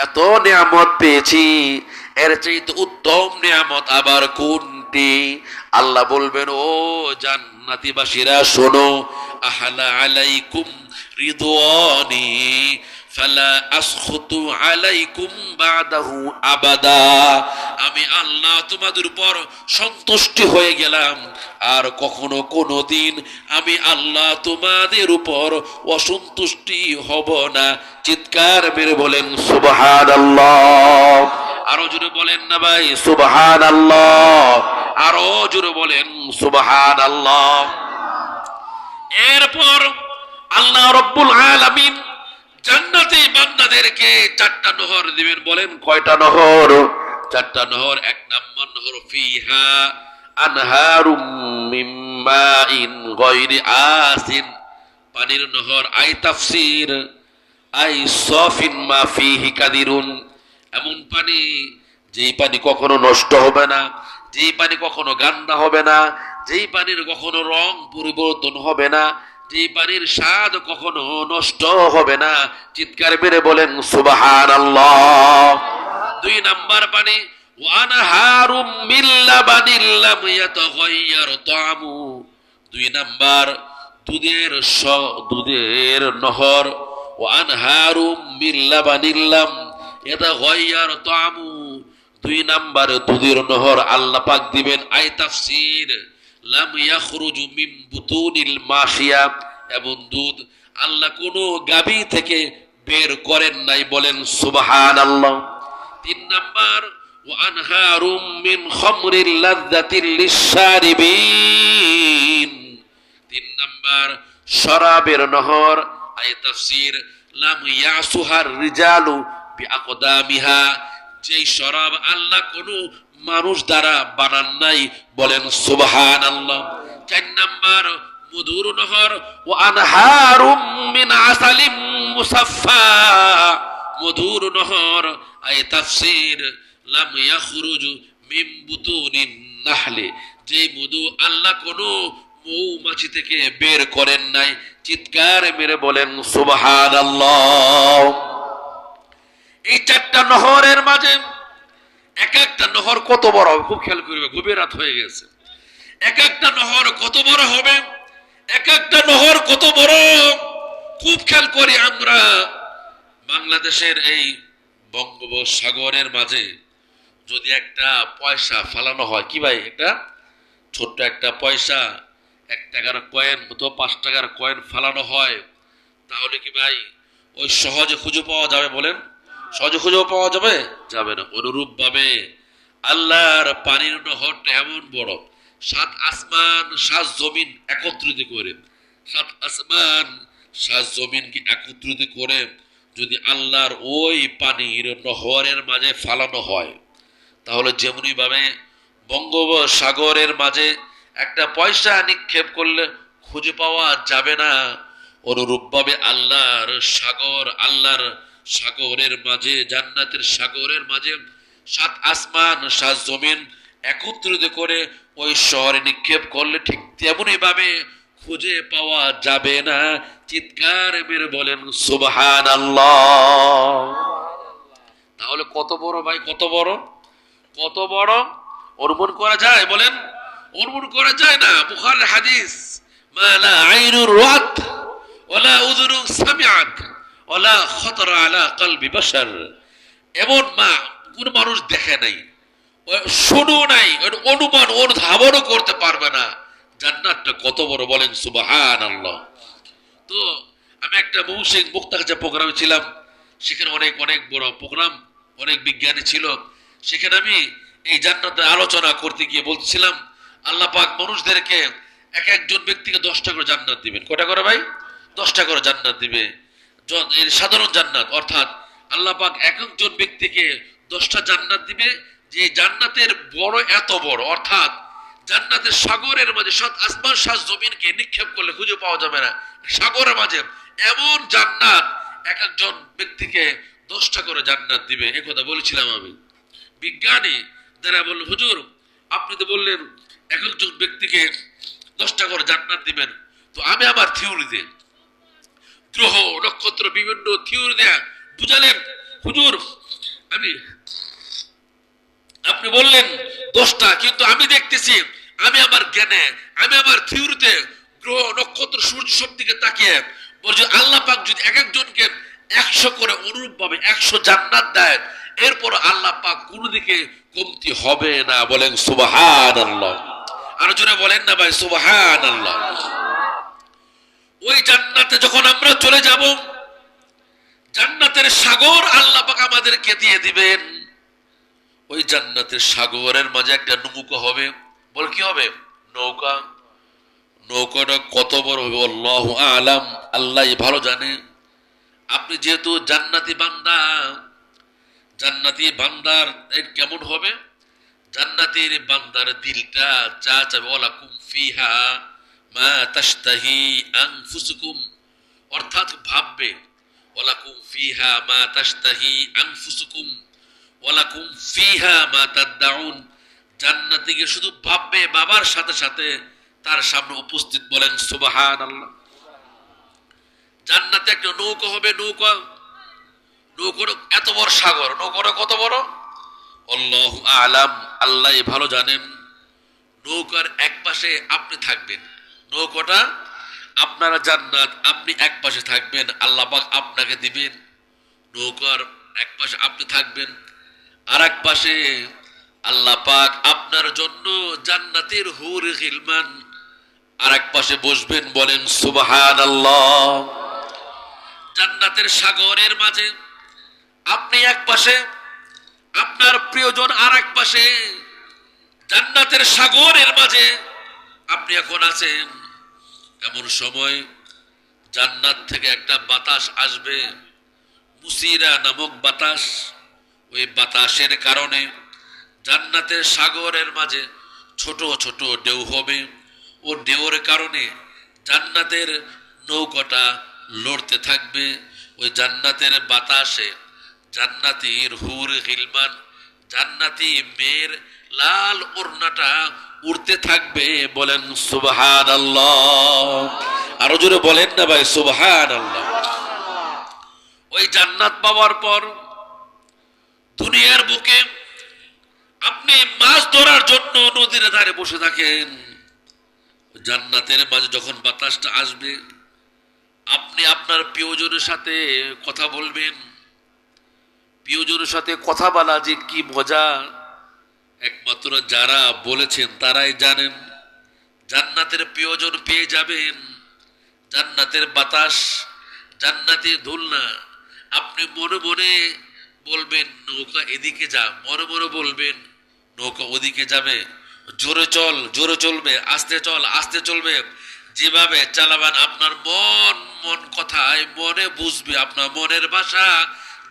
এত নিয়ামত পেয়েছি, এর চাইতে উত্তম নিয়ামত আবার কোনটি? আল্লাহ বলবেন, ও জান্নাতীবাসীরা শোনো, আহালা আলাইকুম রিদওয়ানি ফালা আসখুতু আলাইকুম বাদাহু আবাদা, আমি আল্লাহ তোমাদের উপর সন্তুষ্ট হয়ে গেলাম, আর কখনো কোনো দিন আমি আল্লাহ তোমাদের উপর অসন্তুষ্টি হব না। চিৎকার মেরে বলেন সুবহানাল্লাহ। আরো জোরে বলেন না ভাই সুবহানাল্লাহ, আরো জোরে বলেন সুবহানাল্লাহ। এরপর আল্লাহ রাব্বুল আলামিন জান্নাতি বান্দাদেরকে চারটা নহর দিবেন। বলেন কয়টা নহর? চারটা নহর। এক নম্বর নহর, ফিহা আনহারুম মিন মাইন গায়রি আসিন, পানির নহর। আই তাফসীর আই সাফিন মা ফিহি কাদিরুন, এমন পানি যেই পানি কখনো নষ্ট হবে না, যেই পানি কখনো গান্দা হবে না, যেই পানির কখনো রং পরিবর্তন হবে না, যেই পানির স্বাদ কখনো নষ্ট হবে না। চিৎকার মেরে বলেন সুবহানাল্লাহ। দুই নাম্বার পানি, ওয়ানহারুম মিন লাবানিল লাম ইয়াতাগায়্যার তা'মু, দুই নাম্বার দুধের নহর। ওয়ানহারুম মিন লাবানিল লাম ইয়াতাগায়্যার তা'মু, দুই নাম্বার দুধের নহর আল্লাহ পাক দিবেন। আই তাফসীর লাম ইয়াখরুজু মিন বুতুনিল মাশিয়া, এবং দুধ আল্লাহ কোন গাভী থেকে বের করেন নাই, বলেন সুবহানাল্লাহ। তিন নাম্বার, ওয়ানহারুম মিন খামরিল লাযযাতিল লিশশারিবিন, তিন নাম্বার শরাবের নহর। আই তাফসীর লাম ইয়াসুহার রিজালু বিআকদামিহা, যেই শরাব আল্লাহ কোন মানুষ দ্বারা বানান নাই, বলেন সুবহানাল্লাহ। চার নাম্বার মধুর নহর, ওয়ানহারুম মিন আসালিম মুসাফফা, মধুর নহর। আই তাফসীর লাম ইয়াখরুজু মিন বুতুনিন নাহলি, যে মধু আল্লাহ কোন মৌমাছি থেকে বের করেন নাই। চিৎকার মেরে বলেন সুবহানাল্লাহ। এই চারটা নহরের মাঝে এক একটা নহর কত বড় হবে খুব খেয়াল করবে, গভীর রাত হয়ে গেছে। এক একটা নহর কত বড় হবে, এক একটা নহর কত বড় খুব খেয়াল করি আমরা। বাংলাদেশের এই বঙ্গোপসাগরের মাঝে যদি একটা পয়সা ফালানো হয়, কি ভাই, একটা ছোট্ট একটা পয়সা, 1 টাকার কয়েন অথবা 5 টাকার কয়েন ফালানো হয়, তাহলে কি ভাই ওই সহজে খুঁজে পাওয়া যাবে? বলেন সহজে খুঁজে পাওয়া যাবে? যাবে না। অনুরূপ ভাবে আল্লাহর পানির নহরটা এমন বড়, সাত আসমান সাত জমিন একত্রিত করে, সাত আসমান সাত জমিনকে একত্রিত করে যদি আল্লাহর ওই পানির নহরের মাঝে ফালানো হয়, তাহলে যেমনি ভাবে বঙ্গোপসাগরের মাঝে একটা পয়সা নিক্ষেপ করলে খুঁজে পাওয়া যাবে না, অনুরূপভাবে আল্লাহর সাগরের মাঝে, জান্নাতের সাগরের মাঝে সাত আসমান সাত জমিন একত্রিত করে ওই শহরে নিক্ষেপ করলে ঠিক তেমনি ভাবে খুঁজে পাওয়া যাবে না। চিৎকার মেরে বলেন সুবহানাল্লাহ। তাহলে কত বড় ভাই, কত বড়, কত বড় অনুমান করা যায়? বলেন, অনুমান করা যায় না? বুখারীর হাদিস, মা লা আইনুর রাত ওয়ালা উযুনুন সামিআত ওয়ালা খাতারা আলা কলবি বাশার, এমন মা কোন মানুষ দেখে নাই, শোনো নাই, অনুমান অনুধাবনও করতে পারবে না জান্নাতটা কত বড়। বলেন সুবহানাল্লাহ। তো আমি একটা মৌসিক মুক্তাগাছা প্রোগ্রামে ছিলাম, সেখানে অনেক অনেক বড় প্রোগ্রাম, অনেক বিজ্ঞানী ছিল, সেখানে আমি এই জান্নাতের আলোচনা করতে গিয়ে বলছিলাম আল্লাহ পাক মানুষদেরকে এক একজন ব্যক্তিকে 10টা করে জান্নাত দিবেন। কয়টা করে ভাই? 10টা করে জান্নাত দিবে। এর সাধারণ জান্নাত, অর্থাৎ আল্লাহ পাক এক একজন ব্যক্তিকে 10টা জান্নাত দিবে, যে জান্নাতের বড় এত বড়, অর্থাৎ জান্নাতের সাগরের মাঝে সাত আসমান সাত জমিনকে নিক্ষেপ করলে খুঁজে পাওয়া যাবে না। সাগরের মাঝে এমন জান্নাত এক একজন ব্যক্তিকে 10টা করে জান্নাত দিবে, এ কথা বলেছিলাম আমি। বিজ্ঞানী যারা বলল, হুজুর আপনি তো বললেন এক একজন ব্যক্তিকে 10টা করে জান্নাত দিবেন, তো আমি আমার থিওরিতে গ্রহ নক্ষত্র বিভিন্ন থিওরি দেয়া বুঝালেন হুজুর, আপনি বললেন 10টা, কিন্তু আমি দেখতেছি, আমি আমার জ্ঞানে, আমি আমার থিওরিতে গ্রহ নক্ষত্র সূর্য সব দিকে তাকিয়ে বলছি আল্লাহ পাক যদি এক একজনকে 100 করে অনুরূপ ভাবে 100 জান্নাত দেয়, এরপর আল্লাহ পাক কোন দিকে কমতি হবে না। বলেন সুবহানাল্লাহ। আর জোরে বলেন না ভাই সুবহানাল্লাহ। ওই জান্নাতে যখন আমরা চলে যাব, জান্নাতের সাগর আল্লাহ পাক আমাদেরকে দিয়ে দিবেন। ওই জান্নাতের সাগরের মাঝে একটা নৌকা হবে। বল কি হবে? নৌকা। নৌকাটা কত বড় হবে আল্লাহু আলাম, আল্লাহই ভালো জানে। আপনি যেহেতু জান্নাতি বান্দা, জান্নাতি বান্দার কেমন হবে? জান্নাতের বান্দার দিলটা যা চাবে, ওয়ালাকুম ফিহা মা তাশতাহি আনফুসুকুম, অর্থাৎ ভাববে ওয়ালাকুম ফিহা মা তাশতাহি আনফুসুকুম ওয়ালাকুম ফিহা মা তাদউন। জান্নাতে গিয়ে শুধু ভাববে, বাবার সাথে সাথে তার সামনে উপস্থিত। বলেন সুবহানাল্লাহ। জান্নাতে একটা নৌকা হবে, নৌকা, নৌকার এত বড় সাগর, নৌকাটা কত বড় আল্লাহু আলাম, আল্লাহই ভালো জানেন। নৌকার এক পাশে আপনি থাকবেন, নৌকাটা আপনারা জান্নাত, আপনি এক পাশে থাকবেন, আল্লাহ পাক আপনাকে দিবেন। নৌকার এক পাশে আপনি থাকবেন, আর এক পাশে আল্লাহ পাক আপনার জন্য জান্নাতের হুর গিলমান আর এক পাশে বসবেন। বলেন সুবহানাল্লাহ। জান্নাতের সাগরের মাঝে আপনি এক পাশে, আপনার প্রিয়জন আর এক পাশে। জান্নাতের সাগরের মাঝে আপনি এখন আছেন। এমন সময় জান্নাত থেকে একটা বাতাস আসবে, মুসিরা নামক বাতাস। ওই বাতাসের কারণে জান্নাতের সাগরের মাঝে ছোট ছোট ঢেউ হবে। ও ঢেউর কারণে জান্নাতের নৌকাটা লড়তে থাকবে। ওই জান্নাতের বাতাসে জান্নাতীর হুর গিলমান, জান্নাতি মেয়ের লাল ওড়নাটা উড়তে থাকবে। বলেন সুবহানাল্লাহ। আরো জোরে বলেন না ভাই সুবহানাল্লাহ। ওই জান্নাত পাওয়ার পর দুনিয়ার বুকে আপনি মাছ ধরার জন্য নদীর ধারে বসে থাকেন। জান্নাতের মাঝে যখন বাতাসটা আসবে, আপনি আপনার প্রিয়জনের সাথে কথা বলবেন। প্রিয়জনের সাথে কথা বলা যে কি মজা, একমাত্র যারা বলেছেন তারাই জানেন। জান্নাতের প্রিয়জন পেয়ে যাবেন, জান্নাতের বাতাস, জান্নাতি দোলনা। আপনি মনে মনে বলবেন নৌকা এদিকে যা, মনে মনে বলবেন নৌকা ওদিকে যাবে। জোরে চল জোরে চলবে, আস্তে চল আস্তে চলবে, যেভাবে চালাবেন আপনার মন মন কথায় মনে বুঝবে, আপনার মনের ভাষা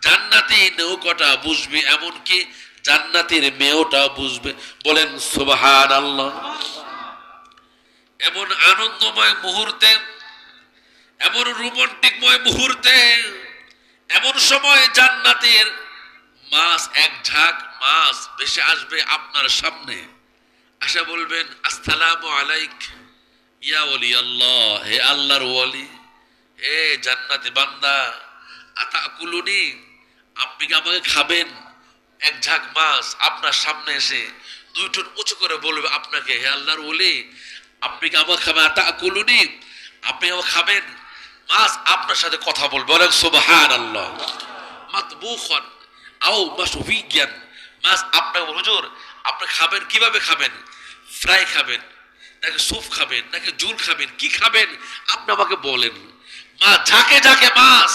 জান্নাতি নৌকাটা বুঝবে, এমনকি জান্নাতের মেয়েটা বুঝবে। বলেন সুবহানাল্লাহ। এমন আনন্দময় মুহূর্তে, এমন রোমান্টিকময় মুহূর্তে, এমন সময় জান্নাতের মাছ, এক ঝাঁক মাছ ভেসে আসবে আপনার সামনে, আসা বলবেন আসসালামু আলাইক ইয়া ওলি আল্লাহ, হে আল্লাহর ওলি, হে জান্নাতি বান্দা, আতাকুলুনি, আপনি কি আমাকে খাবেন? এক ঝাঁক মাছ আপনার সামনে এসে দুই ঠোঁট উঁচু করে বলবে আপনাকে, হে আল্লাহর ওলি, আপনি কি আমাকে খাবেন? আতাকুলুনি, আপনি আমাকে খাবেন? মাছ আপনার সাথে কথা বলবে। বলেন সুবহানাল্লাহ। মাতবুখান আও মাশফিয়ান, মাছ আপনাকে বলবে, হুজুর আপনি খাবেন, কিভাবে খাবেন? ফ্রাই খাবেন নাকি স্যুপ খাবেন নাকি ঝোল খাবেন, কি খাবেন আপনি আমাকে বলেন। মাছ ঝাঁকে ঝাঁকে মাছ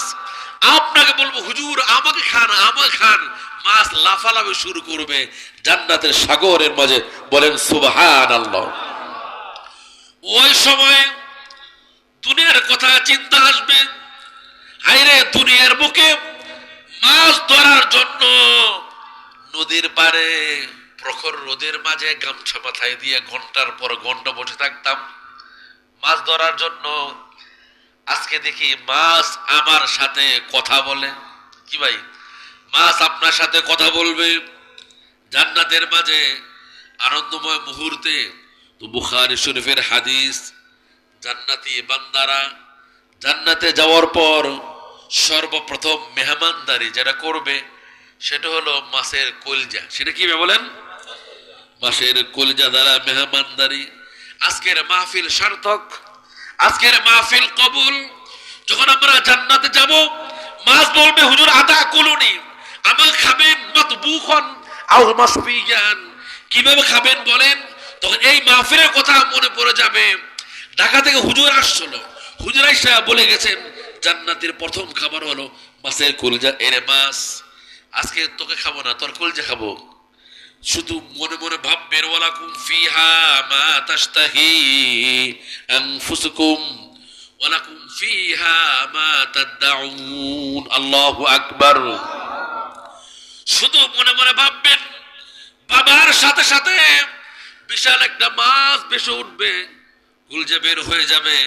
আপনাকে বলবো, হুজুর আমাকে খান আমাকে খান। মাছ লাফালাফি শুরু করবে জান্নাতের সাগরের মাঝে। বলেন সুবহানাল্লাহ। ওই সময় দুনিয়ার কথা চিন্তা আসবে, হায়রে দুনিয়ার বুকে মাছ ধরার জন্য নদীর পাড়ে প্রখর রোদের মাঝে গামছা মাথায় দিয়ে ঘন্টার পর ঘন্টা বসে থাকতাম মাছ ধরার জন্য। আজকে দেখি মাছ আমার সাথে কথা বলে। কি ভাই, মাছ আপনার সাথে কথা বলবে জান্নাতের মাঝে আনন্দময় মুহূর্তে। তো বুখারী শরীফের হাদিস, জান্নাতি বান্দারা জান্নাতে যাওয়ার পর সর্বপ্রথম মেহমানদারি যেটা করবে সেটা হলো মাছের কলজা। সেটা কি বলেন? মাছের কলজা দ্বারা মেহমানদারি। আজকের মাহফিল সার্থক, আজকের মাহফিল কবুল। যখন আমরা জান্নাতে যাব, মাছ বলবে, হুজুর আতাকুলুনি, আমাকে খাবেন? মাতবুখান আও মাশফিয়ান, কিভাবে খাবেন বলেন? তখন এই মাহফিলের কথা মনে পড়ে যাবে। ঢাকা থেকে হুজুর আসছিল, হুজুর আইসা বলে গেছেন জান্নাতের প্রথম খাবার হলো মাছের কলজা। এরে মাছ, আজকে তোকে খাবো না, তোর কলজা খাবো। শুধু মনে মনে ভাববেন, ওয়ালাকুম ফিহা মা তাশতাহি আনফুসুকুম ওয়ালাকুম ফিহা মা তাদউন। আল্লাহু আকবার। শুধু মনে মনে ভাববেন, বাবার সাথে সাথে বিশাল একটা মাছ ভেসে উঠবে, কলজা বের হয়ে যাবে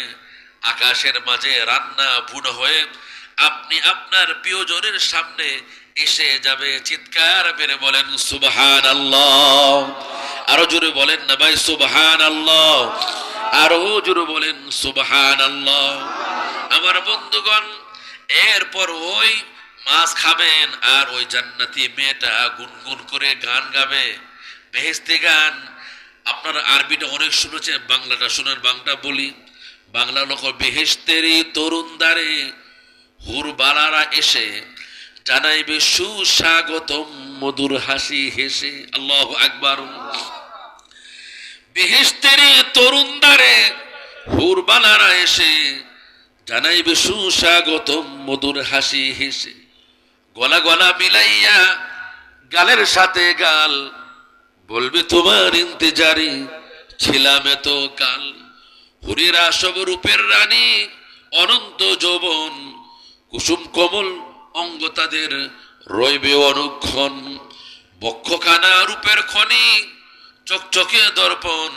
আকাশের মাঝে, রান্না বুনো হয়ে আপনি আপনার প্রিয়জনের সামনে এসে যাবে। চিৎকার মেরে বলেন সুবহানাল্লাহ। আরো জোরে বলেন না ভাই সুবহানাল্লাহ, আরো জোরে বলেন সুবহানাল্লাহ। আমার বন্ধুগণ, এরপর ওই মাছ খাবেন আর ওই জান্নাতি মেয়েটা গুনগুন করে গান গাবে, বেহেশতি গান। আপনারা আরবিটা অনেক শুনেছেন, বাংলাটা শুনেন। বাংলা বলি, বাংলা লোক, বেহেশতেরই তরুণ দ্বারে হুরবালারা এসে জানাইবে সুস্বাগতম মধুর হাসি হেসে। আল্লাহু আকবার। বেহেশতেরই তরুণ দ্বারে হুরবালারা এসে জানাইবে সুস্বাগতম মধুর হাসি হেসে। গলা গলা মিলাইয়া গালের সাথে গাল বলবে, তোমার ইন্তেজারি ছিলাম এত কাল। হুরেরা সব রূপের রানী, অনন্ত যৌবন, কুসুম কোমল অঙ্গ তাদের রইবে অনুক্ষণ। বক্ষখানা রূপের খনি, চকচকে দর্পণ,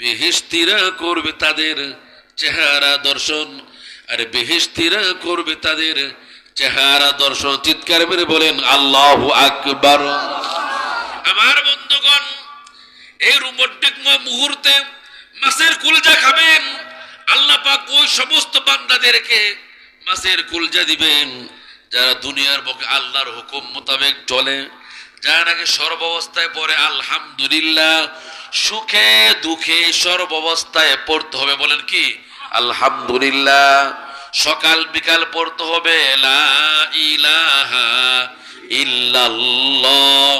বেহেশতিরা করবে তাদের চেহারা দর্শন। আরে বেহেশতিরা করবে তাদের চেহারা দর্শন। চিৎকার মেরে বলেন আল্লাহু আকবার। আমার বন্ধুগণ, এই রোমান্টিকময় মুহূর্তে মাছের কলজা খাবেন। আল্লাহ পাক ওই সমস্ত বান্দাদেরকে মাছের কলজা দিবেন যারা দুনিয়ার বুকে আল্লাহর হুকুম মোতাবেক চলে, যারা নাকি সর্বাবস্থায় পড়ে আলহামদুলিল্লাহ। সুখে দুঃখে সর্বাবস্থায় পড়তে হবে। বলেন কি? আলহামদুলিল্লাহ। সকাল বিকাল পড়তে হবে লা ইলাহা ইল্লাল্লাহ।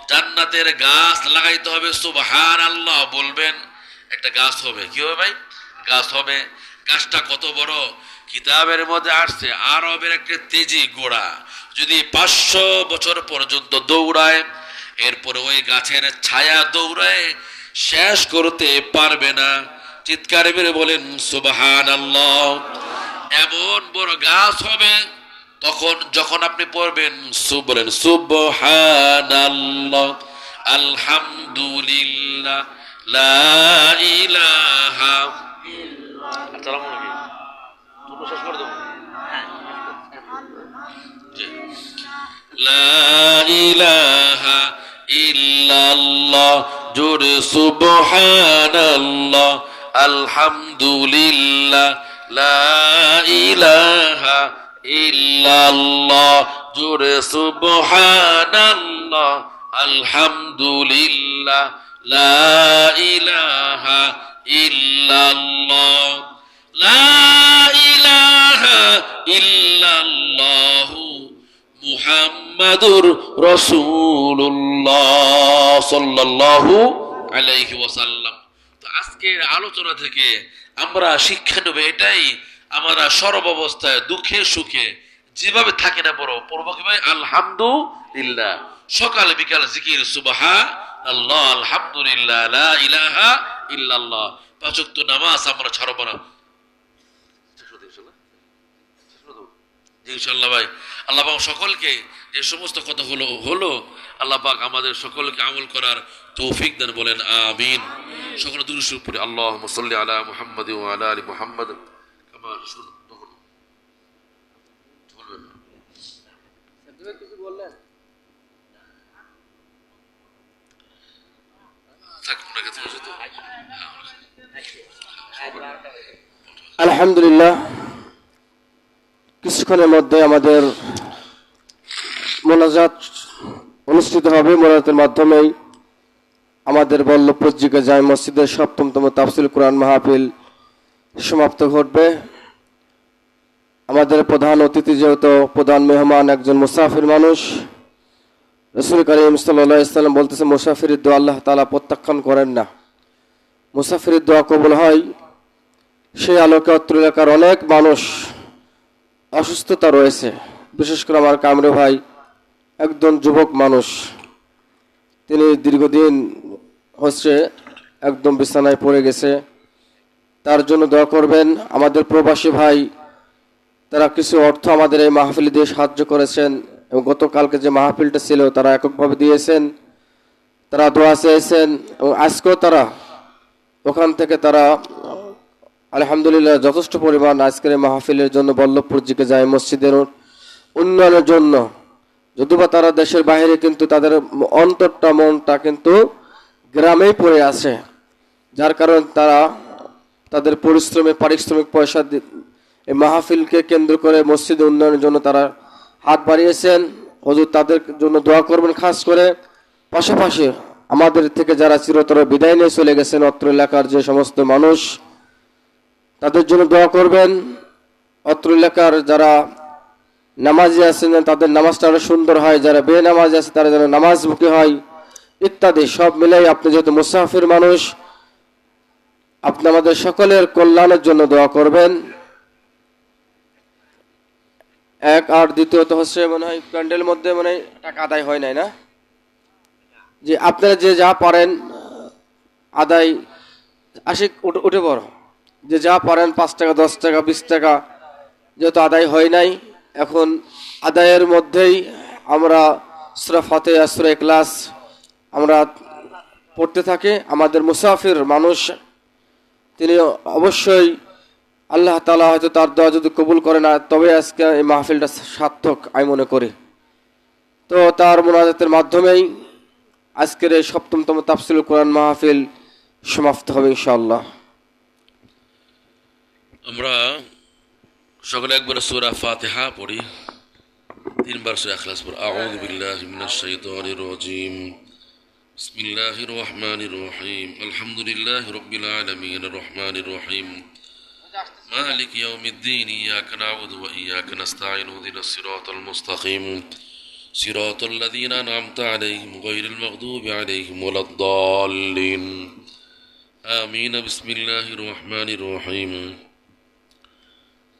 জান্নাতের গাছ লাগাইতে হবে, সুবহানাল্লাহ বলবেন। একটা গাছ হবে, কি হবে ভাই? গাছ হবে। গাছটা কত বড়? কিতাবের মধ্যে আসছে আরবের একটা তেজি ঘোড়া যদি 500 বছর পর্যন্ত দৌড়ায়, এরপরে ওই গাছের ছায়া দৌড়ায়, শেষ করতে পারবে না। চিৎকার মেরে বলেন সুবহানাল্লাহ। এমন বড় গাছ হবে তখন যখন আপনি পড়বেন বলেন সুবহানাল্লাহ, আলহামদুলিল্লাহ, লা ইলাহা লা ইলাহা ইল্লাল্লাহ, জোরে সুবহানাল্লাহ, আলহামদুলিল্লাহ, লা ইলাহা ইল্লাল্লাহ, জোরে সুবহানাল্লাহ, আলহামদুলিল্লাহ, লা ইলাহা ইল্লাল্লাহ, লা ইলাহা ইল্লাল্লাহু মুহাম্মাদুর রাসূলুল্লাহ সাল্লাল্লাহু আলাইহি ওয়াসাল্লাম। তো আজকের আলোচনা থেকে আমরা শিক্ষা নেব এটাই, আমরা সর্বাবস্থায় দুঃখে সুখে যেভাবে থাকি না পড়বো কি ভাই? আলহামদুলিল্লাহ। সকাল বিকাল জিকির সুবহানাল্লাহ, আলহামদুলিল্লাহ, লা ইলাহা ইল্লাল্লাহ। পাঁচ ওয়াক্ত নামাজ আমরা ছাড়বো না ইনশাআল্লাহ ভাই। আল্লাহ পাক সকলকে যে সমস্ত কথা হলো আল্লাহ পাক আমাদের সকলকে আমল করার তৌফিক দেন, বলেন আমিন। সকল দুরূদ শরীফ পড়ে আল্লাহুম্মা সাল্লি আলা মুহাম্মাদ ওয়া আলা আলি মুহাম্মাদ কামা শুন তখন বলবেন না কিছু বললেন থাক ওনাকে তুমি যেতে। আলহামদুলিল্লাহ, কিছুক্ষণের মধ্যে আমাদের মোনাজাত অনুষ্ঠিত হবে। মোনাজাতের মাধ্যমেই আমাদের বল্লভপঞ্জিকা জামে মসজিদের ৭ম তাফসীর কোরআন মাহফিল সমাপ্ত ঘটবে। আমাদের প্রধান অতিথি যেহেতু প্রধান মেহমান একজন মুসাফির মানুষ, রাসূল কারীম সাল্লাল্লাহু আলাইহি ওয়াসাল্লাম বলতেছে মুসাফিরের দোয়া আল্লাহ তাআলা প্রত্যাখ্যান করেন না। মুসাফিরের দোয়া কবুল হয় সেই আলোকে অত্র এলাকার অনেক মানুষ অসুস্থতা রয়েছে। বিশেষ করে আমার কামরু ভাই একজন যুবক মানুষ, তিনি দীর্ঘদিন হচ্ছে একদম বিছানায় পড়ে গেছে, তার জন্য দোয়া করবেন। আমাদের প্রবাসী ভাই তারা কিছু অর্থ আমাদের এই মাহফিল দিয়ে সাহায্য করেছেন এবং গতকালকে যে মাহফিলটা ছিল তারা এককভাবে দিয়েছেন, তারা দোয়া চেয়েছেন এবং আজকেও তারা ওখান থেকে তারা আলহামদুলিল্লাহ যথেষ্ট পরিমাণ আজকের এই মাহফিলের জন্য বল্লভপঞ্জিকা জামে মসজিদের উন্নয়নের জন্য, যদিবা তারা দেশের বাইরে কিন্তু তাদের অন্তরটা মনটা কিন্তু গ্রামেই পড়ে আছে, যার কারণে তারা তাদের পরিশ্রমে পারিশ্রমিক পয়সা এই মাহফিলকে কেন্দ্র করে মসজিদ উন্নয়নের জন্য তারা হাত বাড়িয়েছেন। হুজুর তাদের জন্য দোয়া করবেন খাস করে। পাশাপাশি আমাদের থেকে যারা চিরতরে বিদায় নিয়ে চলে গেছেন অত্র এলাকার যে সমস্ত মানুষ, তাদের জন্য দোয়া করবেন। অত্র এলাকার যারা নামাজি আছেন তাদের নামাজটা আরো সুন্দর হয়, যারা বেনামাজি আছে তারা যেন নামাজমুখী হয় ইত্যাদি সব মিলাই আপনি যেহেতু মুসাফির মানুষ, আপনি আমাদের সকলের কল্যাণের জন্য দোয়া করবেন। এক আর দ্বিতীয়ত হচ্ছে মনে হয় প্যান্ডেল মধ্যে মনে হয় টাকা আদায় হয় নাই না, যে আপনারা যে যা পারেন আদায় আশিক উঠে পড়ো, যে যা পারেন 5 টাকা 10 টাকা 20 টাকা যেহেতু আদায় হয় নাই, এখন আদায়ের মধ্যেই আমরা সূরা ফাতিহা সূরা ইখলাস আমরা পড়তে থাকি। আমাদের মুসাফির মানুষ তিনি অবশ্যই আল্লাহ তাআলা হয়তো তার দোয়া যদি কবুল করে না, তবে আজকে এই মাহফিলটা সার্থক আমি মনে করি। তো তার মুনাজাতের মাধ্যমেই আজকের এই ৭ম তাফসীরুল কোরআন মাহফিল সমাপ্ত হবে ইনশাআল্লাহ। আমরা সকলে একবার সূরা ফাতিহা পড়ি, 3 বার সূরা ইখলাস পড়ি। আউযু বিল্লাহি মিনাশ শাইতানির রাজীম। বিসমিল্লাহির রহমানির রহিম। আলহামদুলিল্লাহি রাব্বিল আলামিন আর রহমানির রহিম মালিক ইয়াউমিদ্দিন ইয়াকা না'বুদু ওয়া ইয়াকা নাস্তাঈন ইহদিনাস সিরাতাল মুস্তাকিম সিরাতাল লাযীনা আন'আমতা আলাইহিম গায়রিল মাগদুবি আলাইহিম ওয়ালাদ-দাল্লিন আমিন। বিসমিল্লাহির রহমানির রহিম।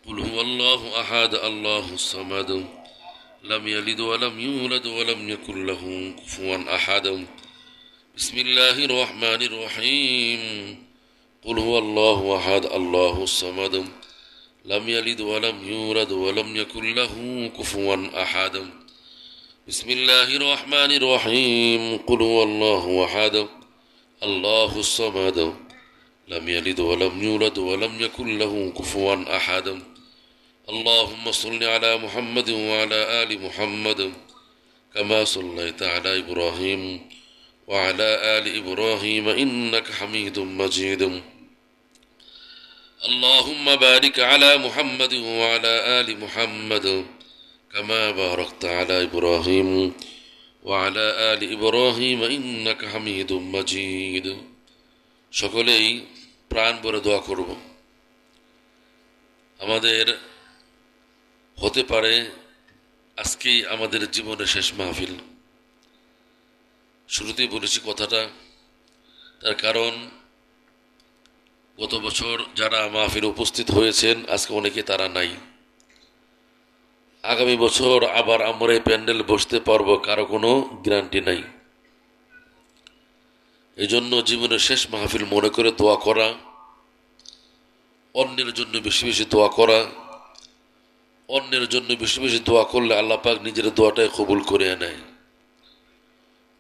قل هو الله أحد الله الصمد لم يلد ولم يولد ولم يكن له كفوا أحد بسم الله الرحمن الرحيم قل هو الله أحد الله الصمد لم يلد ولم يولد ولم يكن له كفوا أحد بسم الله الرحمن الرحيم قل هو الله أحد الله الصمد لم يلد ولم يولد ولم يكن له كفوا أحد اللهم صل على محمد وعلى آل محمد كما صليت على إبراهيم وعلى آل إبراهيم إنك حميد مجيد اللهم بارك على محمد وعلى آل محمد كما باركت على إبراهيم وعلى آل إبراهيم إنك حميد مجيد সকলেই প্রাণ ভরে দোয়া করব আমাদের হতে পারে আজকেই আমাদের জীবনের শেষ মাহফিল শুরুতেই বলেছি কথাটা তার কারণ গত বছর যারা মাহফিলে উপস্থিত হয়েছেন আজকে অনেকে তারা নাই আগামী বছর আবার আমরা এই প্যান্ডেল বসতে পারবো কারো কোনো গ্যারান্টি নাই এই জন্য জীবনের শেষ মাহফিল মনে করে দোয়া করা অন্যের জন্য বেশি বেশি দোয়া করা অন্যের জন্য বেশি বেশি দোয়া করলে আল্লাহ পাক নিজের দোয়াটাই কবুল করে নেয়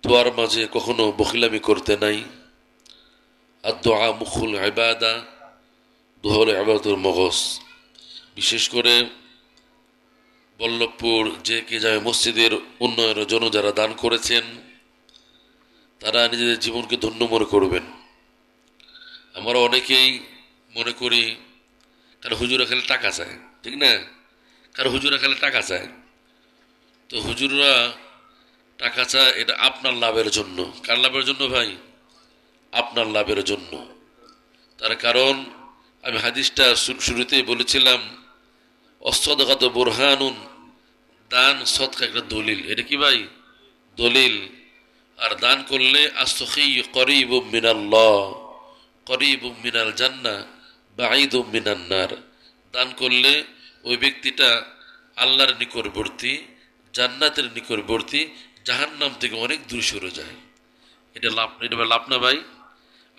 দোয়ার মাঝে কখনো বখিলামি করতে নাই আর দোয়া মুখুল ইবাদা দোয়া হলো ইবাদতুল মগজ বিশেষ করে বল্লভপুর যে কে জামে মসজিদের উন্নয়নের জন্য যারা দান করেছেন তারা নিজেদের জীবনকে ধন্য মনে করবেন আমরা অনেকেই মনে করি কারণ হুজুরা খেলে টাকা চায় ঠিক না কারণ হুজুরা খেলে টাকা চায় তো হুজুররা টাকা চায় এটা আপনার লাভের জন্য কার লাভের জন্য ভাই আপনার লাভের জন্য তার কারণ আমি হাদিসটা শুরুতেই বলেছিলাম অসদকাত বুরহানুন দান সদকা একটা দলিল এটা কি ভাই দলিল আর দান করলে আসখি করিবুম মিনাল্লাহ করিবুম মিনাল জান্নাহ বাঈদুম মিনান নার দান করলে ওই ব্যক্তিটা আল্লাহর নিকটবর্তী জান্নাতের নিকটবর্তী জাহান্নাম থেকে অনেক দূর সরে যায় এটা লাভ না ভাই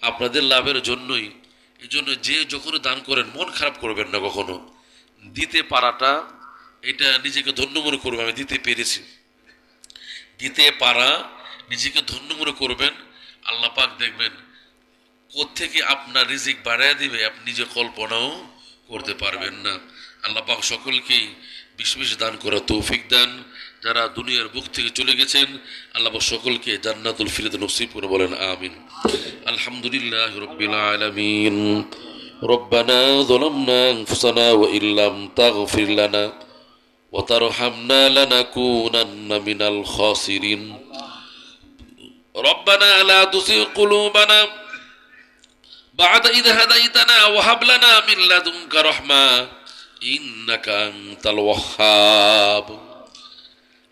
আপনাদের লাভের জন্যই এই জন্য যে যখন দান করেন মন খারাপ করবেন না কখনো দিতে পারাটা এটা নিজেকে ধন্য মনে করবে আমি দিতে পেরেছি দিতে পারা নিজেকে ধন্য মনে করবেন আল্লাহ পাক দেখবেন কোত্থেকে আপনার রিজিক বাড়ায় দিবে আপনি নিজে কল্পনাও করতে পারবেন না আল্লাহ পাক সকলকেই বেশি বেশি দান করা তৌফিক দান যারা দুনিয়ার বুক থেকে চলে গেছেন আল্লাহ পাক সকলকে জান্নাতুল ফিরদৌস নসিব করে বলেন আমিন আলহামদুলিল্লাহ রাব্বিল আলামিন ربنا ظلمنا أنفسنا وإن لم تغفر لنا وترحمنا لنكونن من الخاسرين ربنا لا تزغ قلوبنا بعد إذ هديتنا وهب لنا من لدنك رحمة إنك أنت الوهاب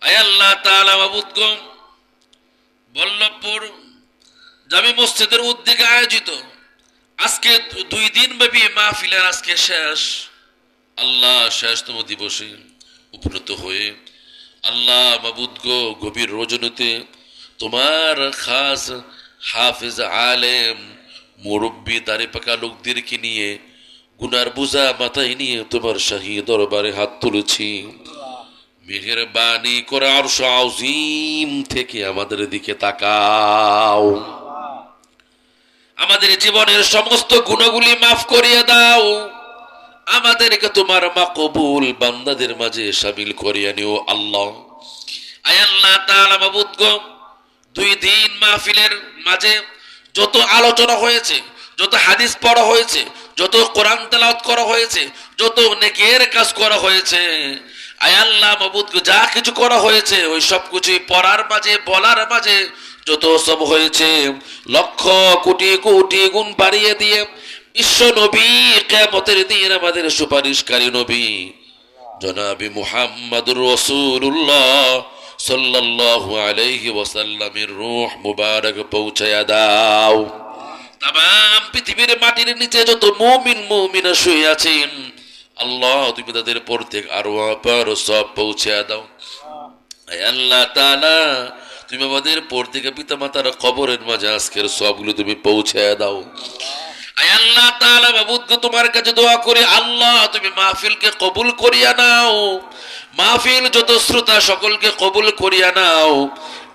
আয় আল্লাহ তাআলা মাবুদগণ বল্লভপুর জামি মসজিদের উদ্যোগে আয়োজিত আজকে 2 দিন ব্যাপী মাহফিলের আজকে শেষ আল্লাহ শেষতম দিবসে উপনীত হয়ে আল্লাহ মাবুদগো গভীর রজনীতে তোমার খাস হাফেজ আলেম মুরব্বী দাড়ি পাকা লোকদেরকে নিয়ে গুনার বোঝা মাথায় নিয়ে তোমার শাহী দরবারে হাত তুলেছি মেহেরবানি করে আরশ আযীম থেকে আমাদের দিকে তাকাও আমাদের জীবনের সমস্ত গুনাহগুলি মাফ করিয়ে দাও আমাদেরকে তোমার মাকবুল বান্দাদের মাঝে শামিল করিয়ে নিও আল্লাহ আয় আল্লাহ তাআলা মাবুদগো 2 দিন মাহফিলের মাঝে যত আলোচনা হয়েছে যত হাদিস পড়া হয়েছে যত কোরআন তেলাওয়াত করা হয়েছে যত নেকের কাজ করা হয়েছে আয় আল্লাহ মাবুদগো যা কিছু করা হয়েছে ওই সব কিছুই পড়ার মাঝে বলার মাঝে যত সব হয়েছে লক্ষ কোটি কোটি গুণ বাড়িয়ে দিয়ে বিশ্ব নবী কিয়ামতের দিন আমাদের সুপারিশকারী নবী জনাবে মুহাম্মদুর রাসূলুল্লাহ সাল্লাল্লাহু আলাইহি ওয়াসাল্লামের রূহ মুবারক পৌঁছায়া দাও तमाम পৃথিবীর মাটির নিচে যত মুমিন মুমিনা শুয়ে আছেন আল্লাহ তুমি তাদের প্রত্যেক আরওয়াহ পর সব পৌঁছে দাও হে আল্লাহ তাআলা তুমি আমাদের প্রত্যেক পিতা মাতার কবরের মাঝে আজকের সবগুলো তুমি পৌঁছে দাও। আয় আল্লাহ তাআলা মাবুদ গো, তোমার কাছে দোয়া করি আল্লাহ তুমি মাহফিলকে কবুল করিয়া নাও, মাহফিল যত শ্রোতা সকলকে কবুল করিয়া নাও,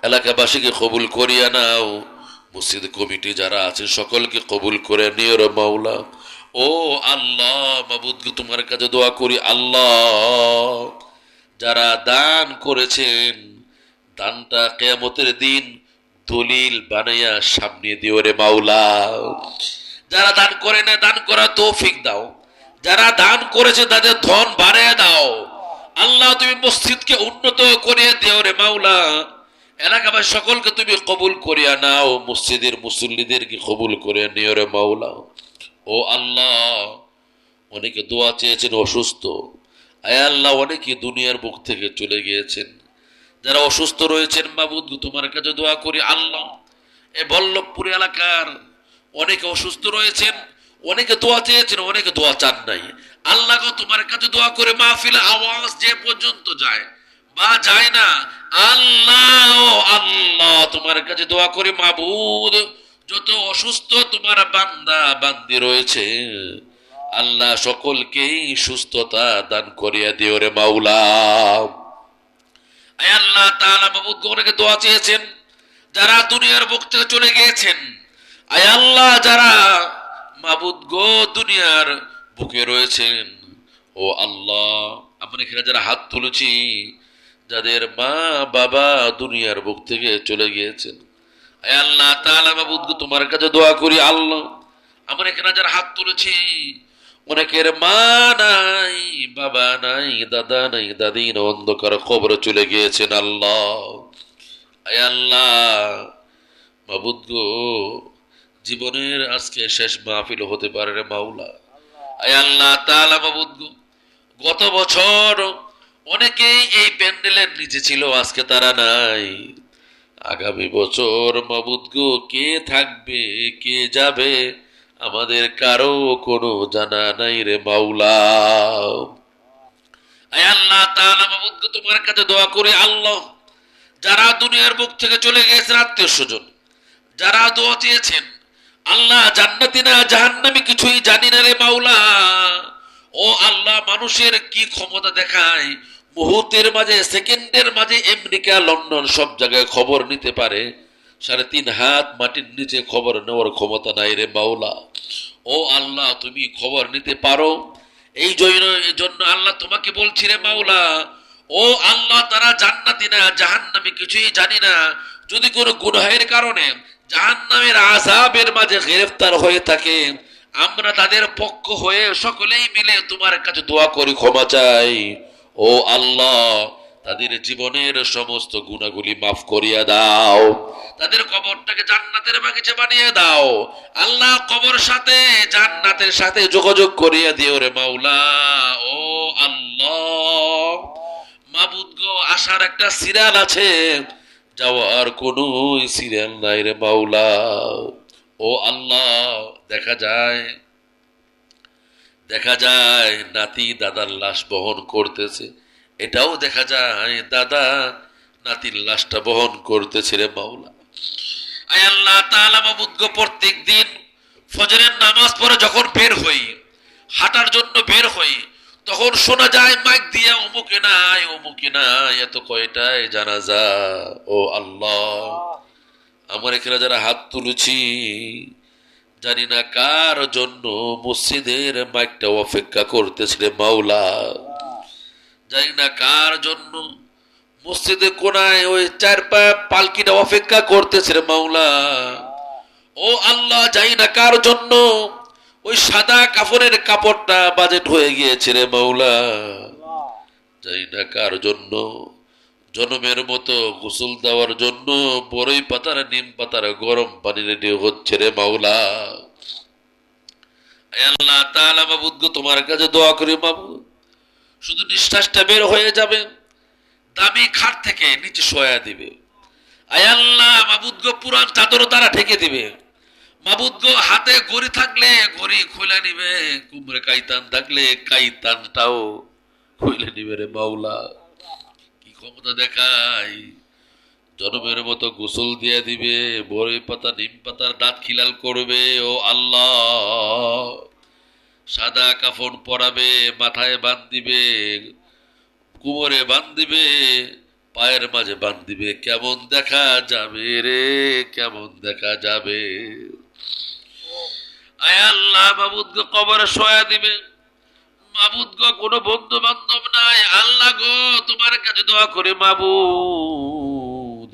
এলাকাবাসীকে কবুল করিয়া নাও, মসজিদ কমিটি যারা আছে সকলকে কবুল করে নিও রে মাওলা। ও আল্লাহ মাবুদ গো, তোমার কাছে দোয়া করি আল্লাহ যারা দান করেছেন দানটা কিয়ামতের দিন দলিল বানাইয়া সামনে দিও রে মাওলা। যারা দান করে না দান করা তৌফিক দাও, যারা দান করেছে তাদের ধন বাড়িয়ে দাও আল্লাহ। তুমি মসজিদকে উন্নত করিয়া দিও রে মাওলা, এলাকাবাসী সকলকে তুমি কবুল করিয়া নাও, মসজিদের মুসল্লিদেরকে কবুল করিয়া নিও রে মাওলা। ও আল্লাহ অনেকে দোয়া চেয়েছেন অসুস্থ, আয় আল্লাহ অনেকে দুনিয়ার বুক থেকে চলে গিয়েছেন, যারা অসুস্থ রয়েছেন মাবুদ তোমার কাছে দোয়া করি আল্লাহ। এই বল্লভপুর এলাকার অনেকে অসুস্থ রয়েছেন, অনেকে দোয়া চেয়েছেন, অনেকে দোয়া চান নাই আল্লাহ গো, তোমার কাছে দোয়া করে মাহফিল আওয়াজ যে পর্যন্ত যায় বা যায় না আল্লাহ, ও আল্লাহ তোমার কাছে দোয়া করে মাবুদ যত অসুস্থ তোমার বান্দা বান্দি রয়েছে আল্লাহ সকলকেই সুস্থতা দান করিয়া দিও রে মাওলা। আয় আল্লাহ তাআলা মাবুদ অনেকে দোয়া চেয়েছেন যারা দুনিয়ার বুক থেকে চলে গিয়েছেন, আয় আল্লাহ যারা মাবুদ গো দুনিয়ার বুকে রয়েছেন, ও আল্লাহ আমরা এখানে যারা হাত তুলেছি যাদের মা বাবা দুনিয়ার বুক থেকে চলে গিয়েছেন, আয় আল্লাহ তাআলা মাবুদ গো তোমার কাছে দোয়া করি আল্লাহ আমরা এখানে যারা হাত তুলেছি অনেকের মা নাই, বাবা নাই, দাদা নাই, দাদি না, অন্ধকার কবরে চলে গিয়েছেন আল্লাহ। আয় আল্লাহ মাবুদ গো জীবনের আজকে শেষ মাহফিল হতে পারে রে মাওলা। আয় আল্লাহ তাআলা মাবুদ গো গত বছর অনেকেই এই প্যান্ডেলের নিচে ছিল, আজকে তারা নাই। আগামী বছর মাবুদ গো কে থাকবে কে যাবে আমাদের কারো কোনো জানা নাই রে মাওলা। আয় আল্লাহ তাআলা মাবুদ গো তোমার কাছে দোয়া করি আল্লাহ যারা দুনিয়ার বুক থেকে চলে গিয়েছেন আত্মীয় স্বজন, যারা দোয়া চেয়েছেন আল্লাহ জান্নাতি না জাহান্নামী কিছুই জানি না রে মাওলা। ও আল্লাহ মানুষের কি ক্ষমতা দেখায়, মুহূর্তের মাঝে সেকেন্ডের মাঝে আমেরিকা লন্ডন সব জায়গায় খবর নিতে পারে, 3.5 হাত মাটির নিচে খবর নেওয়ার ক্ষমতা নাই রে মাওলা। ও আল্লাহ তুমি খবর নিতে পারো, এই জন্য আল্লাহ তোমাকে বলছি রে মাওলা। ও আল্লাহ তারা জান্নাতি না জাহান্নামী কিছুই জানি না, যদি কোনো গুনাহের কারণে জাহান্নামের আযাবের মাঝে গ্রেফতার হয়ে থাকে আমরা তাদের পক্ষ হয়ে সকলেই মিলে তোমার কাছে দোয়া করি ক্ষমা চাই। ও আল্লাহ তাদের জীবনের সমস্ত গুনাহগুলি মাফ করিয়া দাও, তাদের কবরটাকে জান্নাতের বাগিচা বানিয়ে দাও আল্লাহ, কবর সাথে জান্নাতের সাথে যোগাযোগ করিয়া দিও রে মাওলা। ও আল্লাহ মাবুদ গো আসার একটা সিরিয়াল আছে, যাওয়ার কোনো সিরিয়াল নাই রে মাওলা। ও আল্লাহ দেখা যায় নাতি দাদার লাশ বহন করতেছে, এটাও দেখা যায় দাদা নাতির লাশটা বহন করতেছে রে মাওলা। আয় আল্লাহ তাআলা মাবুদ গো প্রত্যেক দিন ফজরের নামাজ পড়ে যখন বের হই হাঁটার জন্য বের হই তখন শোনা যায় মাইক দিয়ে অমুকে নাই এত কয়টায় জানাজা। ও আল্লাহ আমার এখানে যারা হাত তুলেছি জানি না কার জন্য মসজিদের মাইকটা অপেক্ষা করতেছে রে মাওলা, জানি না কার জন্য মসজিদের কোনায় ওই 4 পালকিটা অপেক্ষা করতেছে রে মাওলা। ও আল্লাহ জানি না কার জন্য ওই সাদা কাপড়ের কাপড়টা বাজেট হয়ে গিয়েছে রে মাওলা, জানি না কার জন্য জনমের মতো গোসল দেওয়ার জন্য বড়ই পাতার নিম পাতার গরম পানি রেডি হচ্ছে রে মাওলা। আল্লাহ তাআলা মাবুদ গো তোমার কাছে দোয়া করি মাবুদ শুধু নিঃশ্বাসটা বের হয়ে যাবে দামি খাট থেকে নিচে শোয়া দিবে, আয় আল্লাহ মাবুদ গো পুরান চাদর দ্বারা ঢেকে দিবে, মাবুদ গো হাতে গড়ি থাকলে গড়ি খুলে নিবে, কুমড়ে কাইতান থাকলে কাইতানটাও খুলে নিবে রে মাওলা। কি ক্ষমতা দেখায়, জনমের মতো গোসল দিয়ে দিবে, বড়ই পাতা নিম পাতার দাঁত খিলাল করবে। ও আল্লাহ, সাদা কাফন পরাবে, মাথায় বান্ধিবে, কোমরে বান্ধিবে, পায়ের মাঝে বান্ধিবে। কেমন দেখা যাবে রে, কেমন দেখা যাবে। আয় আল্লাহ, মাবুদ গো কবরে শোয়া দিবে। মাবুদ গো কোনো বন্ধু বান্ধব নাই। আল্লাহ গো তোমার কাছে দোয়া করে মাবুদ,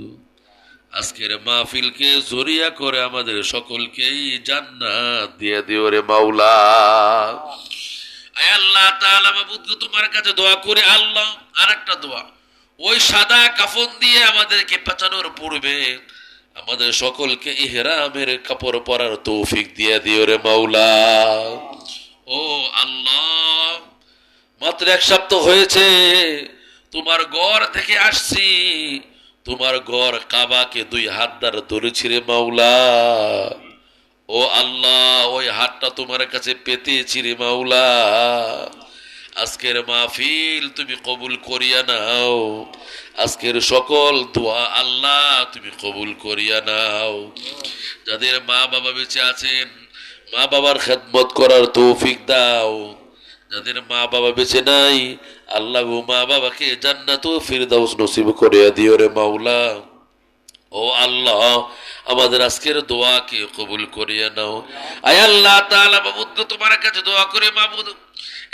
আজকের মাহফিলকে জরিয়া করে আমাদের সকলকেই জান্নাত দিয়ে দিও রে মাওলা। আয় আল্লাহ তাআলা, মাবুদ গো তোমার কাছে দোয়া করে আল্লাহ, আরেকটা দোয়া, ওই সাদা কাফন দিয়ে আমাদেরকে পেঁচানোর পূর্বে আমাদের সকলকে ইহরামের কাপড় পরার তৌফিক দিয়ে দিও রে মাওলা। ও আল্লাহ, মাত্র 1 সপ্তাহ হয়েছে তোমার ঘর থেকে আসছি, তোমার ঘর কাবাকে 2 হাত দ্বারা ধরেছি রে মাওলা। ও আল্লাহ, ওই হাতটা তোমার কাছে পেতেছি রে মাওলা। আজকের মাহফিল তুমি কবুল করিয়া নাও, আজকের সকল দোয়া আল্লাহ তুমি কবুল করিয়া নাও। যাদের মা বাবা বেঁচে আছেন, মা বাবার খেদমত করার তৌফিক দাও। যাদের মা বাবা বেঁচে নাই, আল্লাহ গো মা বাবাকে জান্নাতুল ফিরদাউস নসিব করিয়া দিও রে মাওলা। ও আল্লাহ, আমাদের আজকের দোয়াকে কবুল করিয়া নাও। আয় আল্লাহ তাআলা, মাবুদ গো তোমার কাছে দোয়া করে মাবুদ,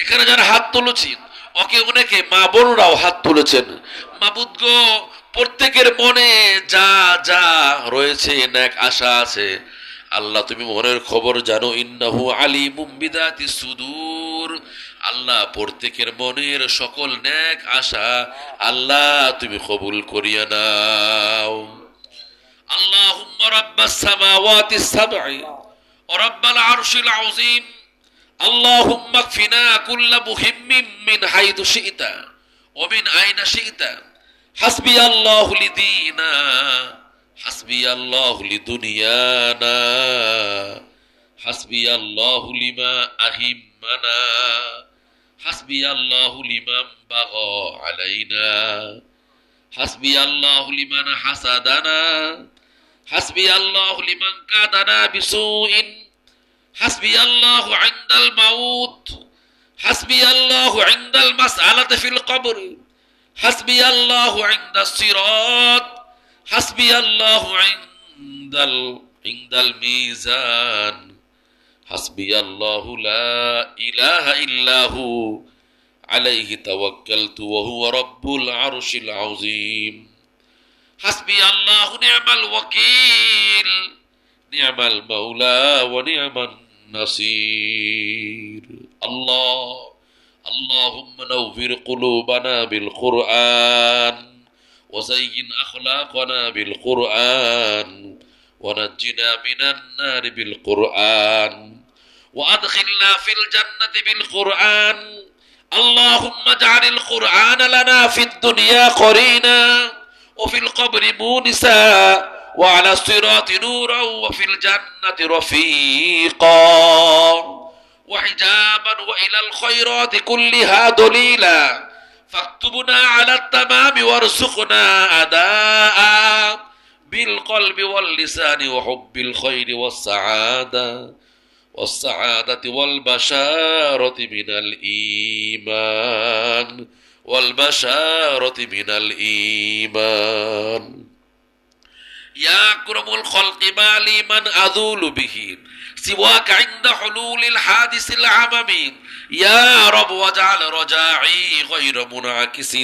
এখানে যারা হাত তুলেছেন, অনেকে মা বোনরাও হাত তুলেছেন, মাবুদ গো প্রত্যেকের মনে যা যা রয়েছে নেক আশা আছে, আল্লাহ তুমি মনের খবর জানো। ইন্নাহু আলিমুম বিদাতিস সুদূর। আল্লাহ প্রত্যেকের মনের সকল নেক আশা আল্লাহ তুমি কবুল করিয়া নাও। আল্লাহুম্মা রাব্বাস সামাওয়াতিস সাব'i ওয়া রাব্বাল আরশিল আযীম, আল্লাহুম্মা কফিনা কুল্লা মুহিম্মিন মিন হাইতু শি'তা ওয়া মিন আইনা শি'তা। হাসবি আল্লাহু লিদীনা, হাসবি আল্লাহু লিদুনিয়ানা, হাসবি আল্লাহু লিমা আহিম্মানা, হাসবি আল্লাহু লিমান বাগা আলাইনা, হাসবি আল্লাহু লিমান হাসাদানা, হাসবি আল্লাহু লিমান কাদানা বিসুইন, হাসবি আল্লাহু ইনদাল মাউত, হাসবি আল্লাহু ইনদাল মাসআলাতি ফিল কবর, হাসবি আল্লাহু ইনদাস সিরাত, হাসবি আল্লাহু ইনদাল মিজান, হাসবি আল্লাহু লা ইলাহা ইল্লাহু আলাইহি তাওয়াক্কালতু ওয়া হুয়া রাব্বুল আরশিল আযীম। হাসবি আল্লাহু নি'মাল ওয়াকিল, নি'মাল মাওলা ওয়া নি'মান নাসির। আল্লাহ, আল্লাহুম্মা নাওবির কুলুবানা বিল কুরআন وزين أخلاقنا بالقرآن ونجنا من النار بالقرآن وأدخلنا في الجنة بالقرآن. اللهم اجعل القرآن لنا في الدنيا قرينا وفي القبر مونسا وعلى الصراط نورا وفي الجنة رفيقا وحجابا وإلى الخيرات كلها دليلا. فاكتبنا على التمام وارزقنا أداء بالقلب واللسان وحب الخير والسعادة والبشارة من الإيمان والبشارة من الإيمان. يا أكرم الخلق ما لي من أذول به سواك عند حلول الحادث العممي. يا رب واجعل رجاعي غير منعكس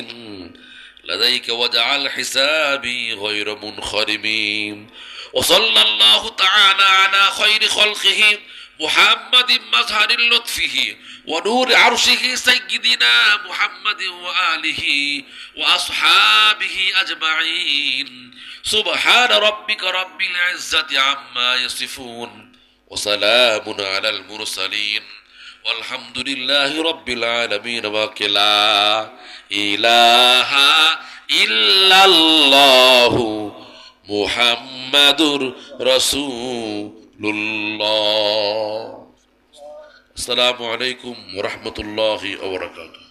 لديك واجعل حسابي غير منخرم. وصلى الله تعالى على خير خلقه محمد مظهر لطفه ونور عرشه سيدنا محمد وآله وأصحابه أجمعين. سبحان ربك رب العزة عما يصفون وسلام على المرسلين والحمد لله رب العالمين. ولا إله إلا الله محمد رسول الله. السلام عليكم ورحمة الله وبركاته.